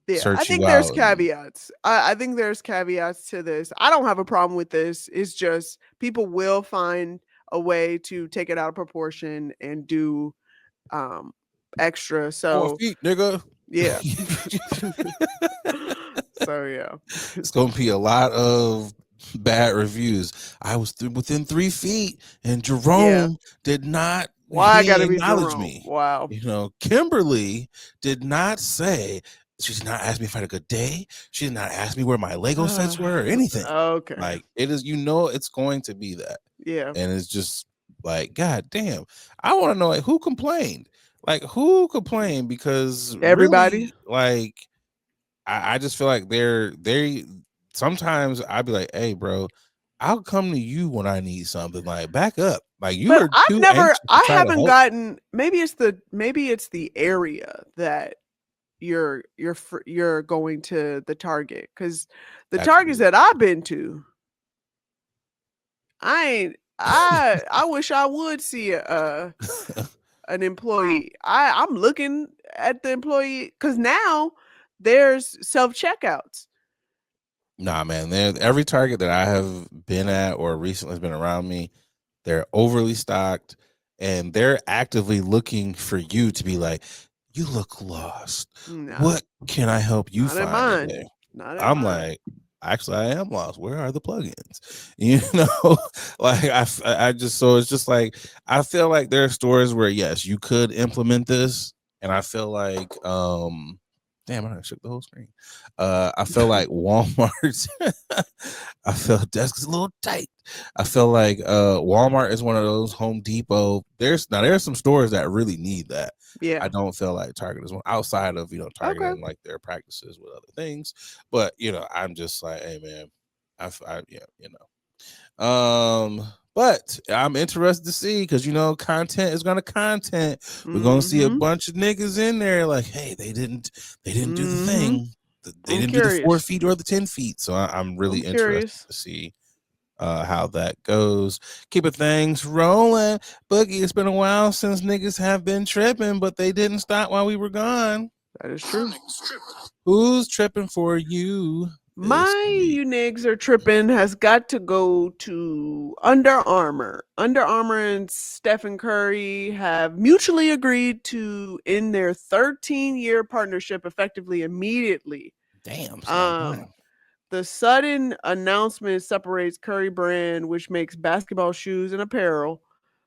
I think there's caveats. I think there's caveats to this. I don't have a problem with this. It's just people will find a way to take it out of proportion and do extra. So 4 feet, nigga. Yeah. So yeah, it's gonna be a lot of bad reviews. I was within 3 feet, and Jerome did not. Why I gotta be acknowledge Jerome? Me. Wow. Kimberly did not say She did not ask me if I had a good day. She did not ask me where my Lego sets were or anything. Okay. Like it is, it's going to be that. Yeah. And it's just like, God damn. I want to know, like, who complained? Like, who complained? Because everybody, really, like, I just feel like they sometimes I'd be like, hey, bro, I'll come to you when I need something. Like, back up. Like, you are too anxious to try to haven't help. gotten. Maybe it's the area that you're going to the Target, because the Targets that I've been to, I wish I would see an employee. I'm looking at the employee, because now there's self-checkouts. Nah, man. Every Target that I have been at or recently has been around me, they're overly stocked, and they're actively looking for you to be like, you look lost. No, what can I help you not in find? mine. Not in I'm mine. like, actually, I am lost. Where are the plugins? You know, like I just, so it's just like, I feel like there are stores where, yes, you could implement this. And I feel like, damn, I shook the whole screen. I feel like Walmart, I feel desk is a little tight. I feel like Walmart is one of those. Home Depot. There's some stores that really need that. Yeah. I don't feel like Target is one, outside of, targeting like their practices with other things. But I'm just like, hey man, but I'm interested to see, because content is gonna content. We're gonna see a bunch of niggas in there like, hey, they didn't do the thing. They didn't do the 4 feet or the 10 feet. So I'm really interested to see how that goes. Keeping things rolling. Boogie, it's been a while since niggas have been tripping, but they didn't stop while we were gone. That is true. Who's tripping for you? My you niggas are tripping has got to go to Under Armour. Under Armour and Stephen Curry have mutually agreed to end their 13-year partnership effectively immediately. Damn. The sudden announcement separates Curry brand, which makes basketball shoes and apparel,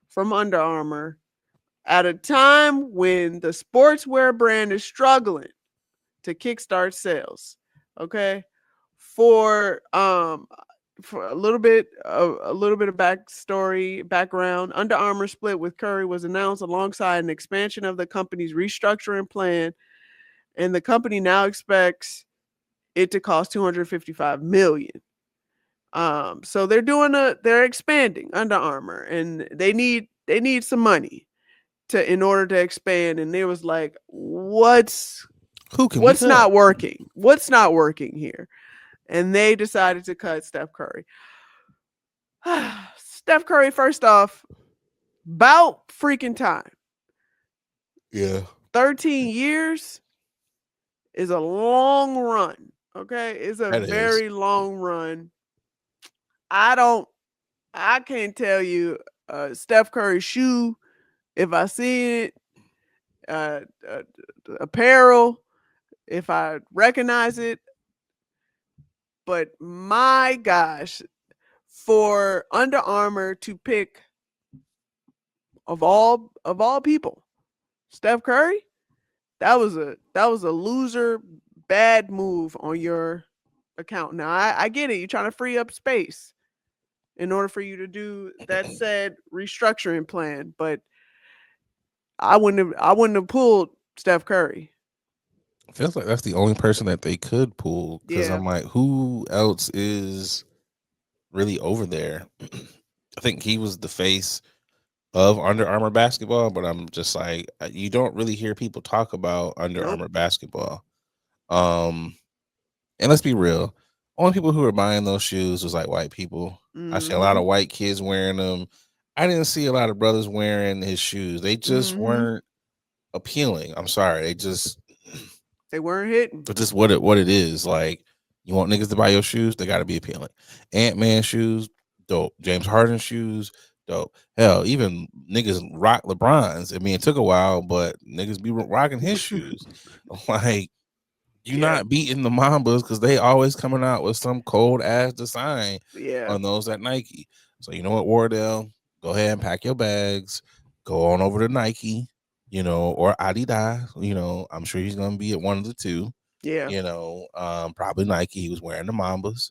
from Under Armour at a time when the sportswear brand is struggling to kickstart sales. Okay. For a little bit of background, Under Armour split with Curry was announced alongside an expansion of the company's restructuring plan, and the company now expects it to cost $255 million. So they're expanding Under Armour, and they need some money in order to expand. And they was like, what's not working? What's not working here? And they decided to cut Steph Curry. Steph Curry, first off, about freaking time. Yeah. 13 years is a long run. Okay. It's a very long run. I can't tell you Steph Curry shoe if I see it, apparel, if I recognize it. But my gosh, for Under Armour to pick of all people, Steph Curry, that was a loser, bad move on your account. Now I get it, you're trying to free up space in order for you to do that said restructuring plan, but I wouldn't have pulled Steph Curry. Feels like that's the only person that they could pull, because I'm like, who else is really over there? I think he was the face of Under Armour basketball, but I'm just like, you don't really hear people talk about Under Armour basketball. And let's be real, only people who were buying those shoes was like white people. I see a lot of white kids wearing them. I didn't see a lot of brothers wearing his shoes. They just weren't appealing. I'm sorry, they weren't hitting. But just what it is, like, you want niggas to buy your shoes, they got to be appealing. Ant-Man shoes, dope. James Harden shoes, dope. Hell, even niggas rock LeBron's. I mean, it took a while, but niggas be rocking his shoes. Like, you're not beating the Mambas because they always coming out with some cold ass design on those at Nike. So you know what, Wardell, go ahead and pack your bags, go on over to Nike, or Adidas. I'm sure he's gonna be at one of the two. Yeah. You know, probably Nike. He was wearing the Mambas.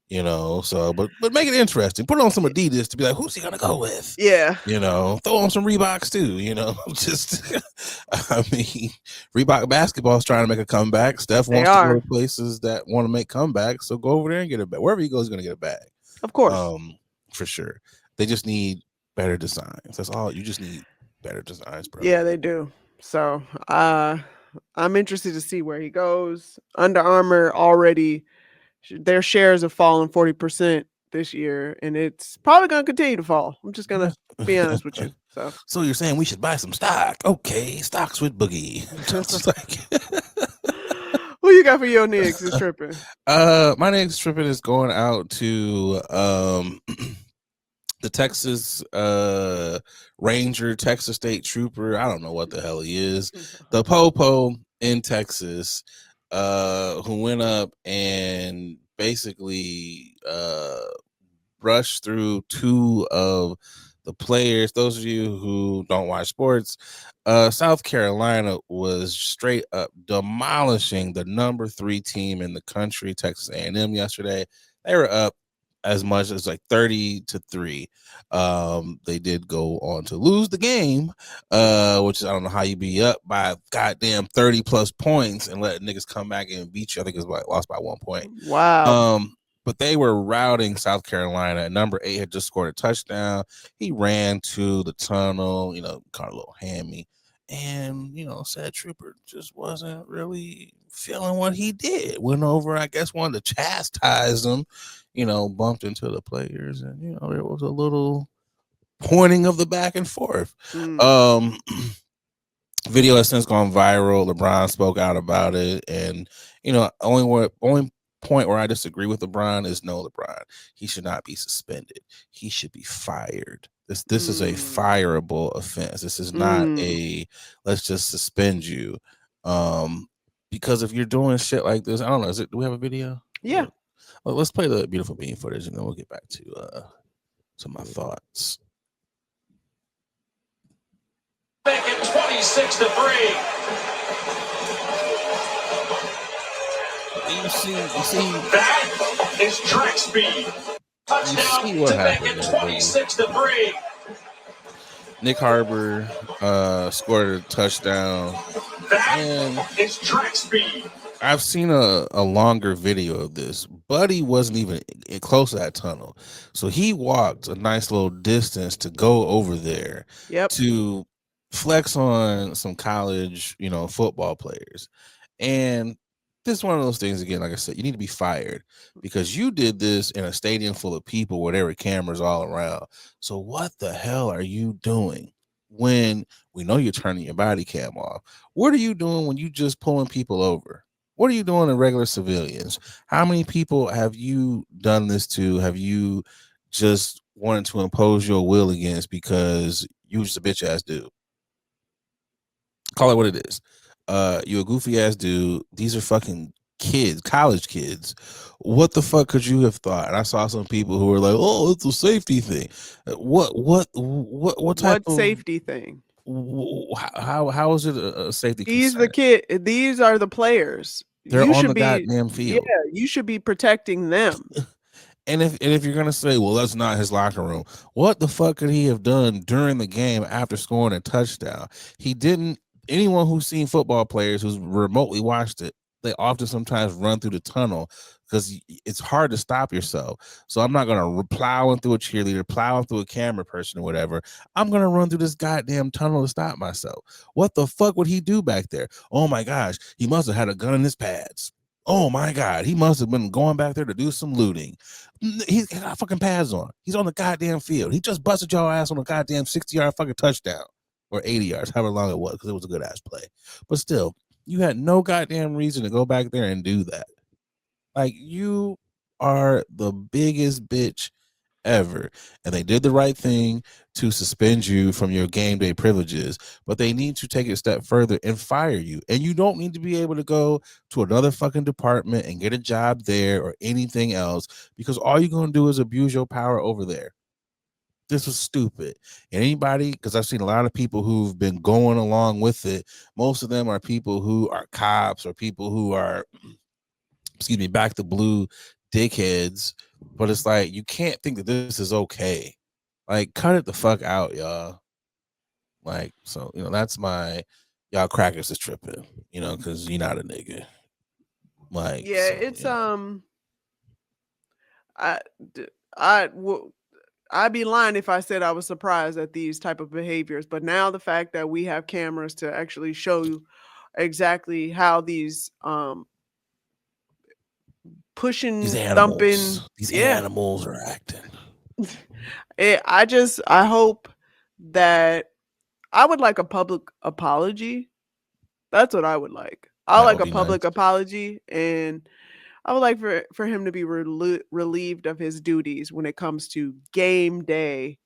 You know, so but make it interesting. Put on some Adidas to be like, who's he gonna go with? Yeah. You know, throw on some Reeboks too. You know, just I mean, Reebok basketball is trying to make a comeback. Steph wants to go to places that want to make comebacks, so go over there and get a bag. Wherever he goes, he's gonna get a bag. Of course, for sure. They just need better designs. That's all. You just need better designs, bro. Yeah, they do. So I'm interested to see where he goes. Under Armour already, their shares have fallen 40% this year, and it's probably going to continue to fall. I'm just going to be honest with you. So you're saying we should buy some stock? Okay, stocks with Boogie. Who you got for your Niggas is tripping? My Niggas tripping is going out to the Texas Ranger, Texas State Trooper. I don't know what the hell he is. The Popo in Texas, who went up and basically brushed through two of the players. Those of you who don't watch sports, South Carolina was straight up demolishing the number 3 team in the country, Texas A&M, yesterday. They were up as much as like 30-3. They did go on to lose the game, which is, I don't know how you be up by goddamn 30 plus points and let niggas come back and beat you. I think it was like lost by 1 point. Wow. But they were routing South Carolina. Number 8 had just scored a touchdown. He ran to the tunnel, you know, caught a little hammy. And, you know, said Trooper just wasn't really feeling what he did. Went over, I guess, wanted to chastise them, you know, bumped into the players. And, you know, there was a little pointing of the back and forth. Video has since gone viral. LeBron spoke out about it. And, you know, only point where I disagree with LeBron is no, LeBron, he should not be suspended. He should be fired. This is a fireable offense. This is not a let's just suspend you. Because if you're doing shit like this, I don't know. Do we have a video? Yeah. Well, let's play the beautiful bean footage and then we'll get back to my thoughts. Make it 26-3. You see that is track speed. Touchdown to make it 26-3. Nick Harbor scored a touchdown. That is track speed. I've seen a longer video of this. Buddy wasn't even close to that tunnel. So he walked a nice little distance to go over there to flex on some college, you know, football players. And this is one of those things, again, like I said, you need to be fired because you did this in a stadium full of people where there were cameras all around. So what the hell are you doing when we know you're turning your body cam off? What are you doing when you just pulling people over? What are you doing to regular civilians? How many people have you done this to? Have you just wanted to impose your will against because you just a bitch ass dude? Call it what it is. You a goofy ass dude. These are fucking kids, college kids. What the fuck could you have thought? And I saw some people who were like, "Oh, it's a safety thing." What type of safety thing? How is it a safety? He's the kid. These are the players. They're on the goddamn field. Yeah, you should be protecting them. And if you're gonna say, well, that's not his locker room, what the fuck could he have done during the game after scoring a touchdown? He didn't. Anyone who's seen football players who's remotely watched it, they often sometimes run through the tunnel because it's hard to stop yourself. So I'm not going to plowing through a cheerleader, plowing through a camera person or whatever. I'm going to run through this goddamn tunnel to stop myself. What the fuck would he do back there? Oh my gosh, he must have had a gun in his pads. Oh my God, he must have been going back there to do some looting. He's got fucking pads on. He's on the goddamn field. He just busted your ass on a goddamn 60-yard fucking touchdown. Or 80 yards, however long it was, because it was a good ass play. But still, you had no goddamn reason to go back there and do that. Like, you are the biggest bitch ever. And they did the right thing to suspend you from your game day privileges, but they need to take it a step further and fire you. And you don't need to be able to go to another fucking department and get a job there or anything else, because all you're going to do is abuse your power over there. This was stupid. And anybody, because I've seen a lot of people who've been going along with it. Most of them are people who are cops or people who are, excuse me, back to blue dickheads. But it's like, you can't think that this is okay. Like, cut it the fuck out, y'all. Like, so, that's my, y'all crackers is tripping, because you're not a nigga. Like, yeah, so, it's I'd be lying if I said I was surprised at these type of behaviors. But now the fact that we have cameras to actually show you exactly how these pushing, these animals, thumping, these animals are acting. I hope that I would like a public apology. That's what I would like. I like a public apology, and I would like for him to be relieved of his duties when it comes to game day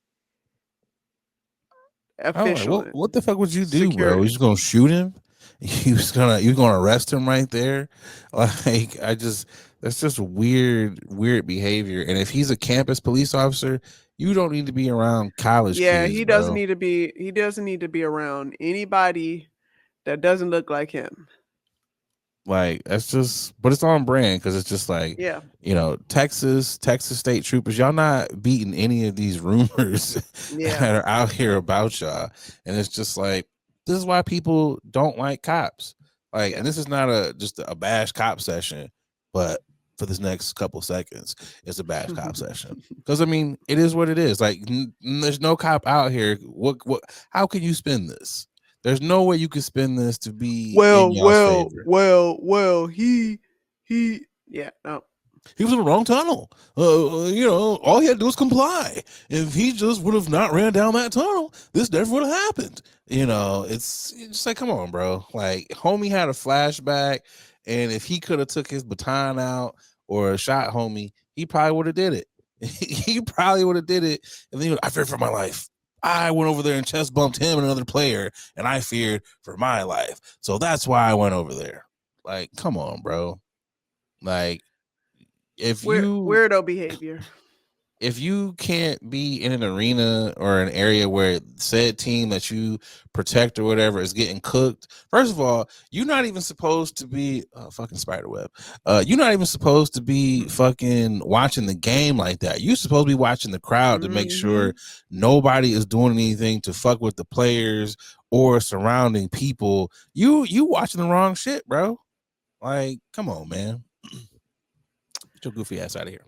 official. What the fuck would you do, bro? You just gonna shoot him? You gonna arrest him right there? Like, that's just weird behavior. And if he's a campus police officer, you don't need to be around college kids, he doesn't need to be. He doesn't need to be around anybody that doesn't look like him. Like, that's just, but it's on brand because it's just like, Texas State Troopers, y'all not beating any of these rumors that are out here about y'all. And it's just like, this is why people don't like cops. Like, and this is not just a bash cop session, but for this next couple seconds, it's a bash cop session. Because, I mean, it is what it is. Like, there's no cop out here. How can you spin this? There's no way you could spin this to be well. He was in the wrong tunnel. All he had to do was comply. If he just would have not ran down that tunnel, this never would have happened. It's just like, come on, bro. Like, homie had a flashback, and if he could have took his baton out or shot homie, he probably would have did it. He probably would have did it. And then I feared for my life. I went over there and chest bumped him and another player, and I feared for my life. So that's why I went over there. Like, come on, bro. Like, weirdo behavior. If you can't be in an arena or an area where said team that you protect or whatever is getting cooked, first of all, you're not even supposed to be fucking spiderweb. You're not even supposed to be fucking watching the game like that. You're supposed to be watching the crowd to make sure nobody is doing anything to fuck with the players or surrounding people. You watching the wrong shit, bro. Like, come on, man. Get your goofy ass out of here.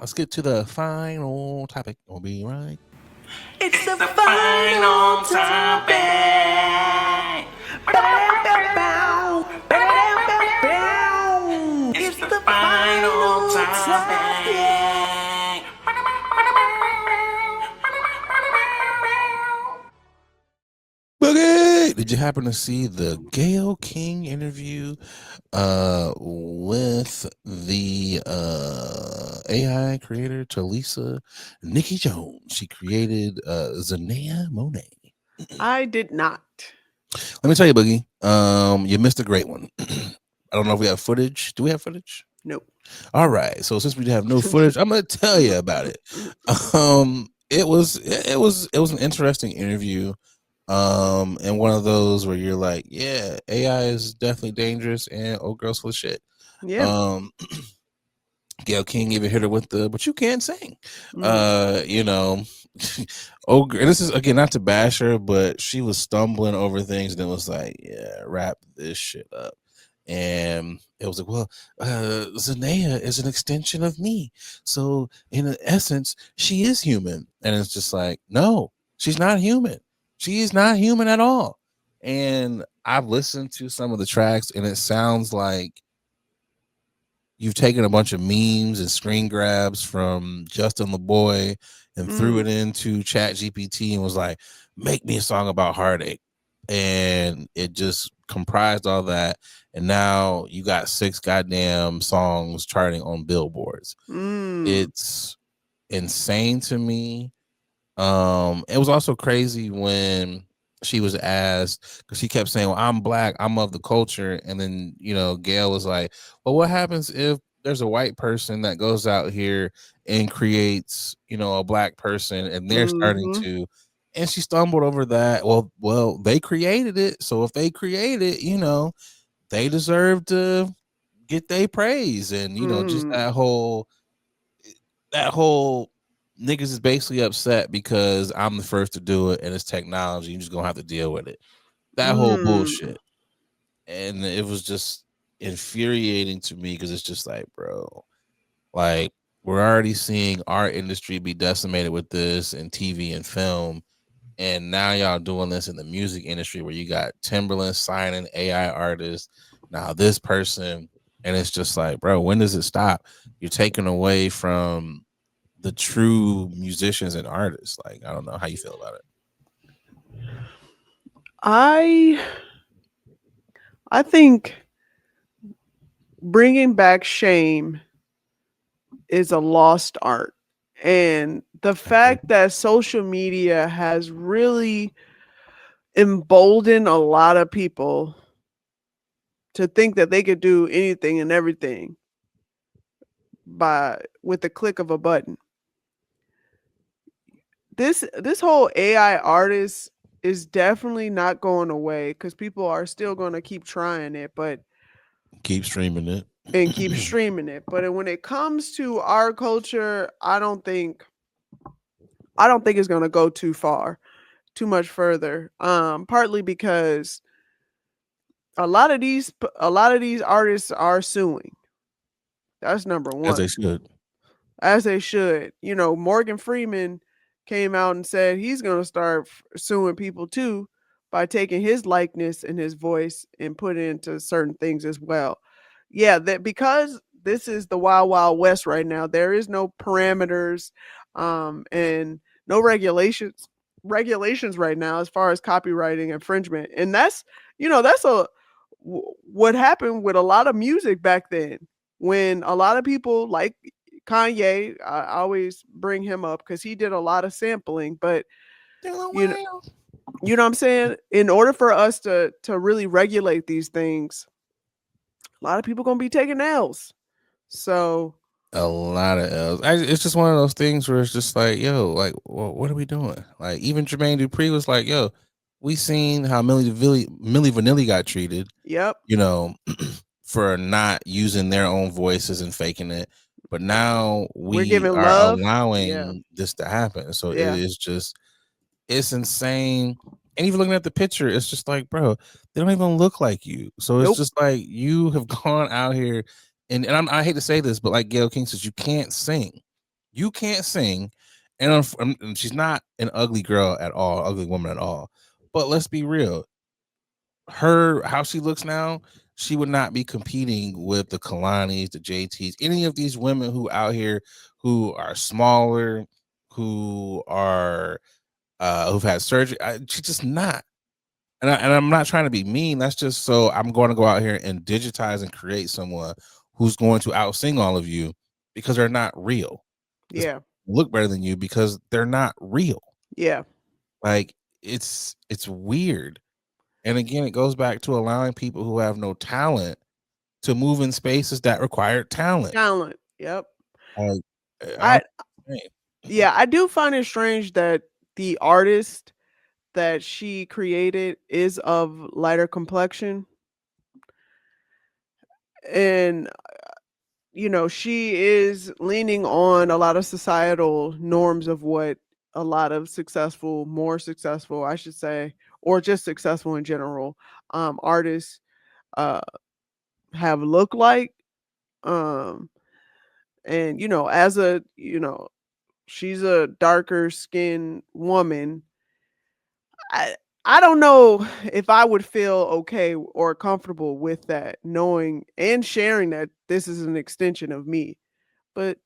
Let's get to the final topic. We'll be right. It's the final topic. It's the final topic. Boogie! Did you happen to see the Gayle King interview with the AI creator Talisa Nikki Jones? She created Zanaya Monet. I did not. Let me tell you, Boogie, you missed a great one. I don't know if we have footage. Do we have footage? Nope. All right. So since we have no footage, I'm gonna tell you about it. It was an interesting interview. And one of those where you're like, yeah, AI is definitely dangerous and old girl's full of shit. Yeah. Gayle King even hit her with but you can't sing. And this is, again, not to bash her, but she was stumbling over things and it was like, yeah, wrap this shit up. And it was like, well, Zanaya is an extension of me. So in essence, she is human. And it's just like, no, she's not human. She is not human at all. And I've listened to some of the tracks and it sounds like you've taken a bunch of memes and screen grabs from Justin LaBoy and threw it into ChatGPT and was like, make me a song about heartache. And it just comprised all that. And now you got 6 goddamn songs charting on billboards. It's insane to me. It was also crazy when she was asked, because she kept saying, well, I'm black, I'm of the culture, and then Gayle was like, well, what happens if there's a white person that goes out here and creates, you know, a black person, and they're starting to, and she stumbled over that. Well, they created it, so if they create it, you know, they deserve to get their praise, and you know, just that whole niggas is basically upset because I'm the first to do it, and it's technology. You're just gonna have to deal with it. That whole bullshit, and it was just infuriating to me because it's just like, bro, like we're already seeing our industry be decimated with this in TV and film, and now y'all doing this in the music industry where you got Timberland signing AI artists, now this person, and it's just like, bro, when does it stop? You're taking away from the true musicians and artists. Like, I don't know how you feel about it. I think bringing back shame is a lost art, and the fact that social media has really emboldened a lot of people to think that they could do anything and everything with the click of a button. This whole AI artist is definitely not going away because people are still going to keep trying it, but keep streaming it. But when it comes to our culture, I don't think it's going to go too much further. Partly because a lot of these artists are suing. That's number one. As they should. You know, Morgan Freeman came out and said he's going to start suing people too by taking his likeness and his voice and put it into certain things as well. Yeah, that because this is the wild, wild west right now. There is no parameters and no regulations right now as far as copywriting infringement. And that's what happened with a lot of music back then, when a lot of people like Kanye, I always bring him up because he did a lot of sampling, but you know what I'm saying? In order for us to really regulate these things, a lot of people gonna be taking L's. So a lot of L's. It's just one of those things where it's just like, yo, like, well, what are we doing? Like, even Jermaine Dupri was like, yo, we seen how Milli Vanilli got treated. Yep. You know, for not using their own voices and faking it. But now we are allowing this to happen. So it is just, it's insane. And even looking at the picture, it's just like, bro, they don't even look like you. So it's just like, you have gone out here and I hate to say this, but like Gayle King says, you can't sing. You can't sing. And she's not an ugly girl at all, ugly woman at all. But let's be real. How she looks now, she would not be competing with the Kalanis, the JTs, any of these women who out here who are smaller, who are who've had surgery. She's just not. And I'm not trying to be mean. That's just so I'm going to go out here and digitize and create someone who's going to outsing all of you because they're not real. Yeah. Look better than you because they're not real. Yeah. Like it's weird. And again, it goes back to allowing people who have no talent to move in spaces that require talent. Yep. I do find it strange that the artist that she created is of lighter complexion. And, you know, she is leaning on a lot of societal norms of what a lot of more successful, I should say, or just successful in general, artists have looked like. And, you know, she's a darker skinned woman. I don't know if I would feel okay or comfortable with that, knowing and sharing that this is an extension of me. But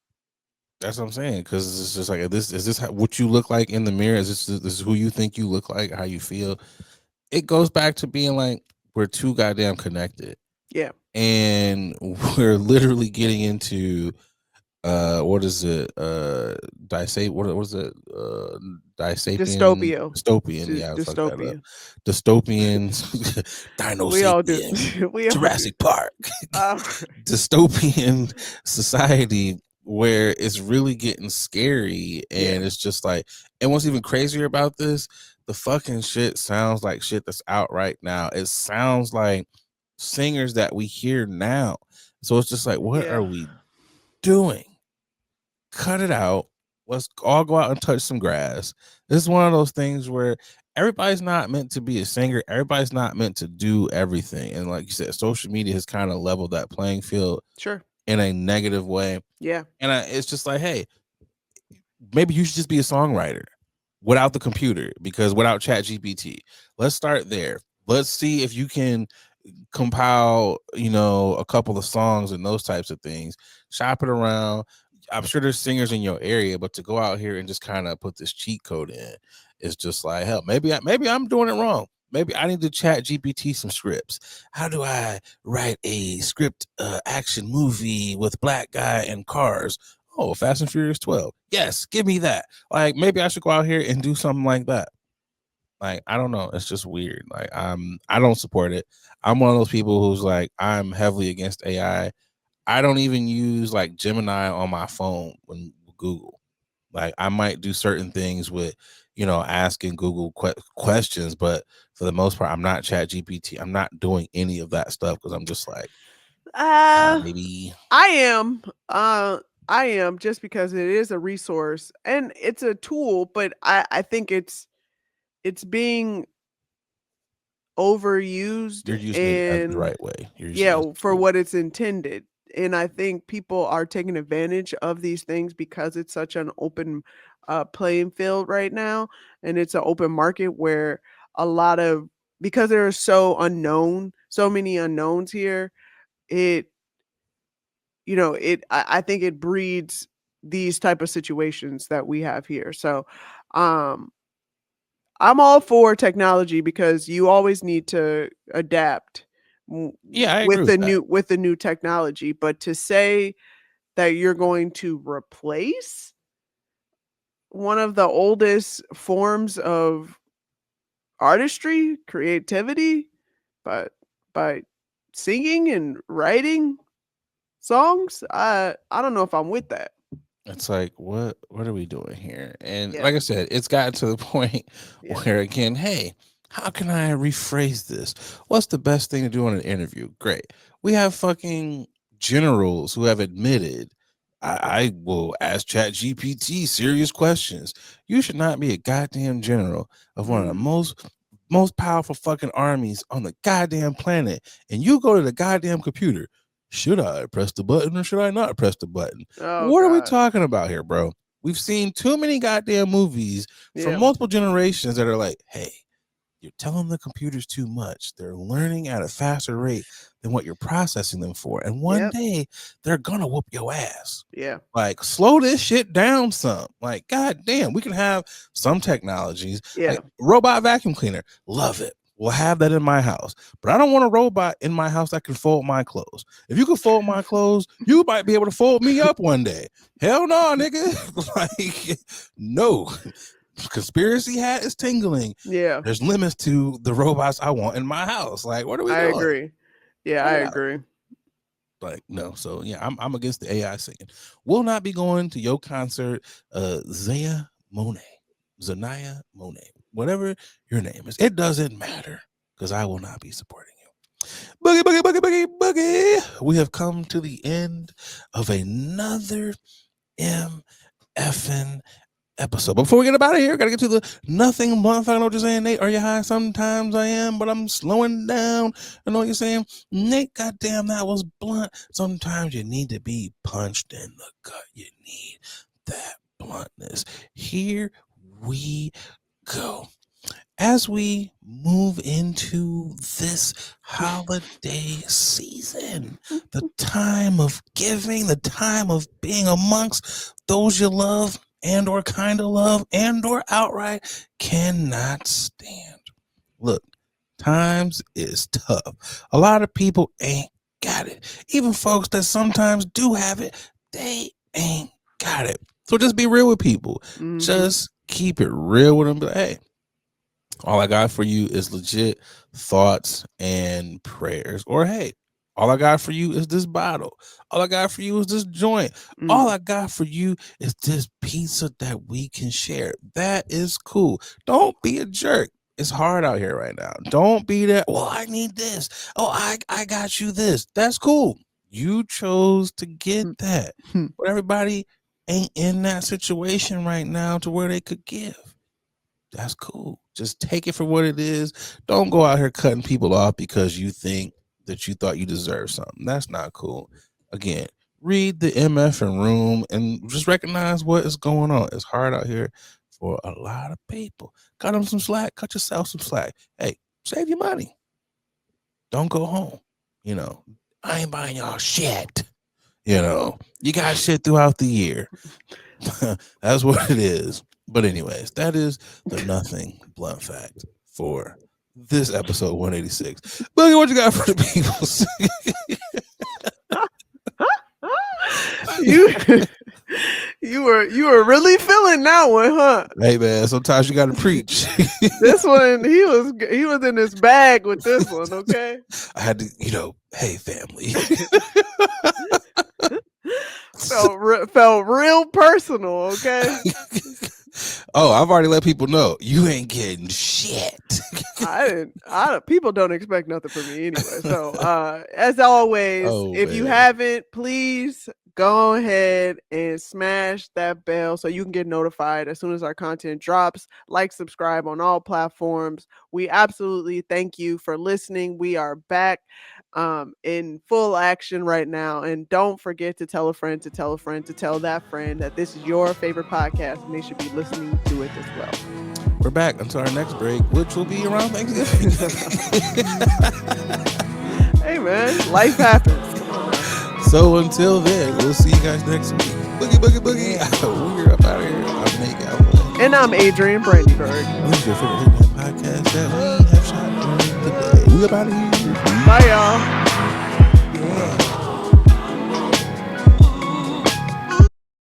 that's what I'm saying, because it's just like, is this what you look like in the mirror? Is this is who you think you look like? How you feel? It goes back to being like, we're too goddamn connected. Yeah, and we're literally getting into what is it? What is it? Dystopia. Dystopian. Yeah, I fucked that up. Dystopia. Dystopian. Dino We all do. Sapien. We all do. Jurassic Park. Dystopian society where it's really getting scary, and it's just like, and what's even crazier about this, the fucking shit sounds like shit that's out right now. It sounds like singers that we hear now. So it's just like, what are we doing? Cut it out. Let's all go out and touch some grass. This is one of those things where everybody's not meant to be a singer. Everybody's not meant to do everything. And like you said, social media has kind of leveled that playing field. Sure. In a negative way. Yeah. And it's just like, hey, maybe you should just be a songwriter without the computer, because without ChatGPT, let's start there. Let's see if you can compile, a couple of songs and those types of things, shop it around. I'm sure there's singers in your area, but to go out here and just kind of put this cheat code in, it's just like, hell, maybe I'm doing it wrong. Maybe I need to chat GPT some scripts. How do I write a script action movie with black guy and cars? Oh, Fast and Furious 12. Yes, give me that. Like, maybe I should go out here and do something like that. Like, I don't know. It's just weird. Like, I don't support it. I'm one of those people who's like, I'm heavily against AI. I don't even use like Gemini on my phone when Google. Like, I might do certain things with, asking Google questions, but for the most part, I'm not Chat GPT. I'm not doing any of that stuff because I'm just like, maybe I am just because it is a resource and it's a tool, but I think it's being overused. You're using it the right way. For what it's intended. And I think people are taking advantage of these things because it's such an open playing field right now, and it's an open market where because there are so many unknowns here. I think it breeds these type of situations that we have here. So I'm all for technology because you always need to adapt. I with agree the new technology, but to say that you're going to replace one of the oldest forms of artistry, creativity, but by singing and writing songs, I don't know if I'm with that. It's like, what are we doing here? And like I said, it's gotten to the point where, again, hey, how can I rephrase this? What's the best thing to do in an interview? Great. We have fucking generals who have admitted, I will ask ChatGPT serious questions. You should not be a goddamn general of one of the most powerful fucking armies on the goddamn planet, and you go to the goddamn computer. Should I press the button or should I not press the button? What are we talking about here, bro? We've seen too many goddamn movies from multiple generations that are like, hey, you're telling the computers too much. They're learning at a faster rate than what you're processing them for. And one day they're going to whoop your ass. Yeah. Like, slow this shit down some. Like, goddamn, we can have some technologies. Yeah. Like, robot vacuum cleaner. Love it. We'll have that in my house. But I don't want a robot in my house that can fold my clothes. If you can fold my clothes, you might be able to fold me up one day. Hell no, nigga. Like, no. Conspiracy hat is tingling. Yeah. There's limits to the robots I want in my house. Like, what are we doing? I agree. Yeah, I agree. Like, no. So yeah, I'm against the AI singing. Will not be going to your concert, Zanaya Monet, whatever your name is. It doesn't matter because I will not be supporting you. Boogie, boogie, boogie, boogie, boogie. We have come to the end of another MFN episode. Before we get up out of here, gotta get to the nothing blunt. I know what you're saying, Nate. Are you high? Sometimes I am, but I'm slowing down. I know what you're saying, Nate. Goddamn, that was blunt. Sometimes you need to be punched in the gut. You need that bluntness. Here we go. As we move into this holiday season, the time of giving, the time of being amongst those you love and or kind of love and or outright cannot stand. Look, times is tough. A lot of people ain't got it. Even folks that sometimes do have it, they ain't got it. So just be real with people. Mhm. Just keep it real with them. Be like, hey, all I got for you is legit thoughts and prayers. Or hey, all I got for you is this bottle. All I got for you is this joint. All I got for you is this pizza that we can share. That is cool. Don't be a jerk. It's hard out here right now. Don't be that. Well, I need this. Oh, I got you this. That's cool. You chose to get that. But everybody ain't in that situation right now to where they could give. That's cool. Just take it for what it is. Don't go out here cutting people off because you think that you thought you deserve something. That's not cool. Again, read the MF and room and just recognize what is going on. It's hard out here for a lot of people. Cut them some slack. Cut yourself some slack. Hey, save your money. Don't go home. You know, I ain't buying y'all shit. You know, you got shit throughout the year. That's what it is. But anyways, that is the nothing blunt fact for this episode 186. Boogie, what you got for the peoples? You were really feeling that one, huh? Hey man, sometimes you gotta preach. This one, he was in his bag with this one, okay? I had to, hey family. felt real personal, okay? Oh, I've already let people know you ain't getting shit. People don't expect nothing from me anyway. So as always, if you haven't, please go ahead and smash that bell so you can get notified as soon as our content drops. Like, subscribe on all platforms. We absolutely thank you for listening. We are back in full action right now, and don't forget to tell a friend to tell a friend to tell that friend that this is your favorite podcast and they should be listening to it as well. We're back until our next break, which will be around Thanksgiving. Hey man, life happens. So until then, we'll see you guys next week. Boogie, boogie, boogie. We're up out of here. I'm Nate Galloway. And I'm Adrian Brandyberg. This is your favorite podcast that we have shot during the day. We up out of here. Bye, y'all.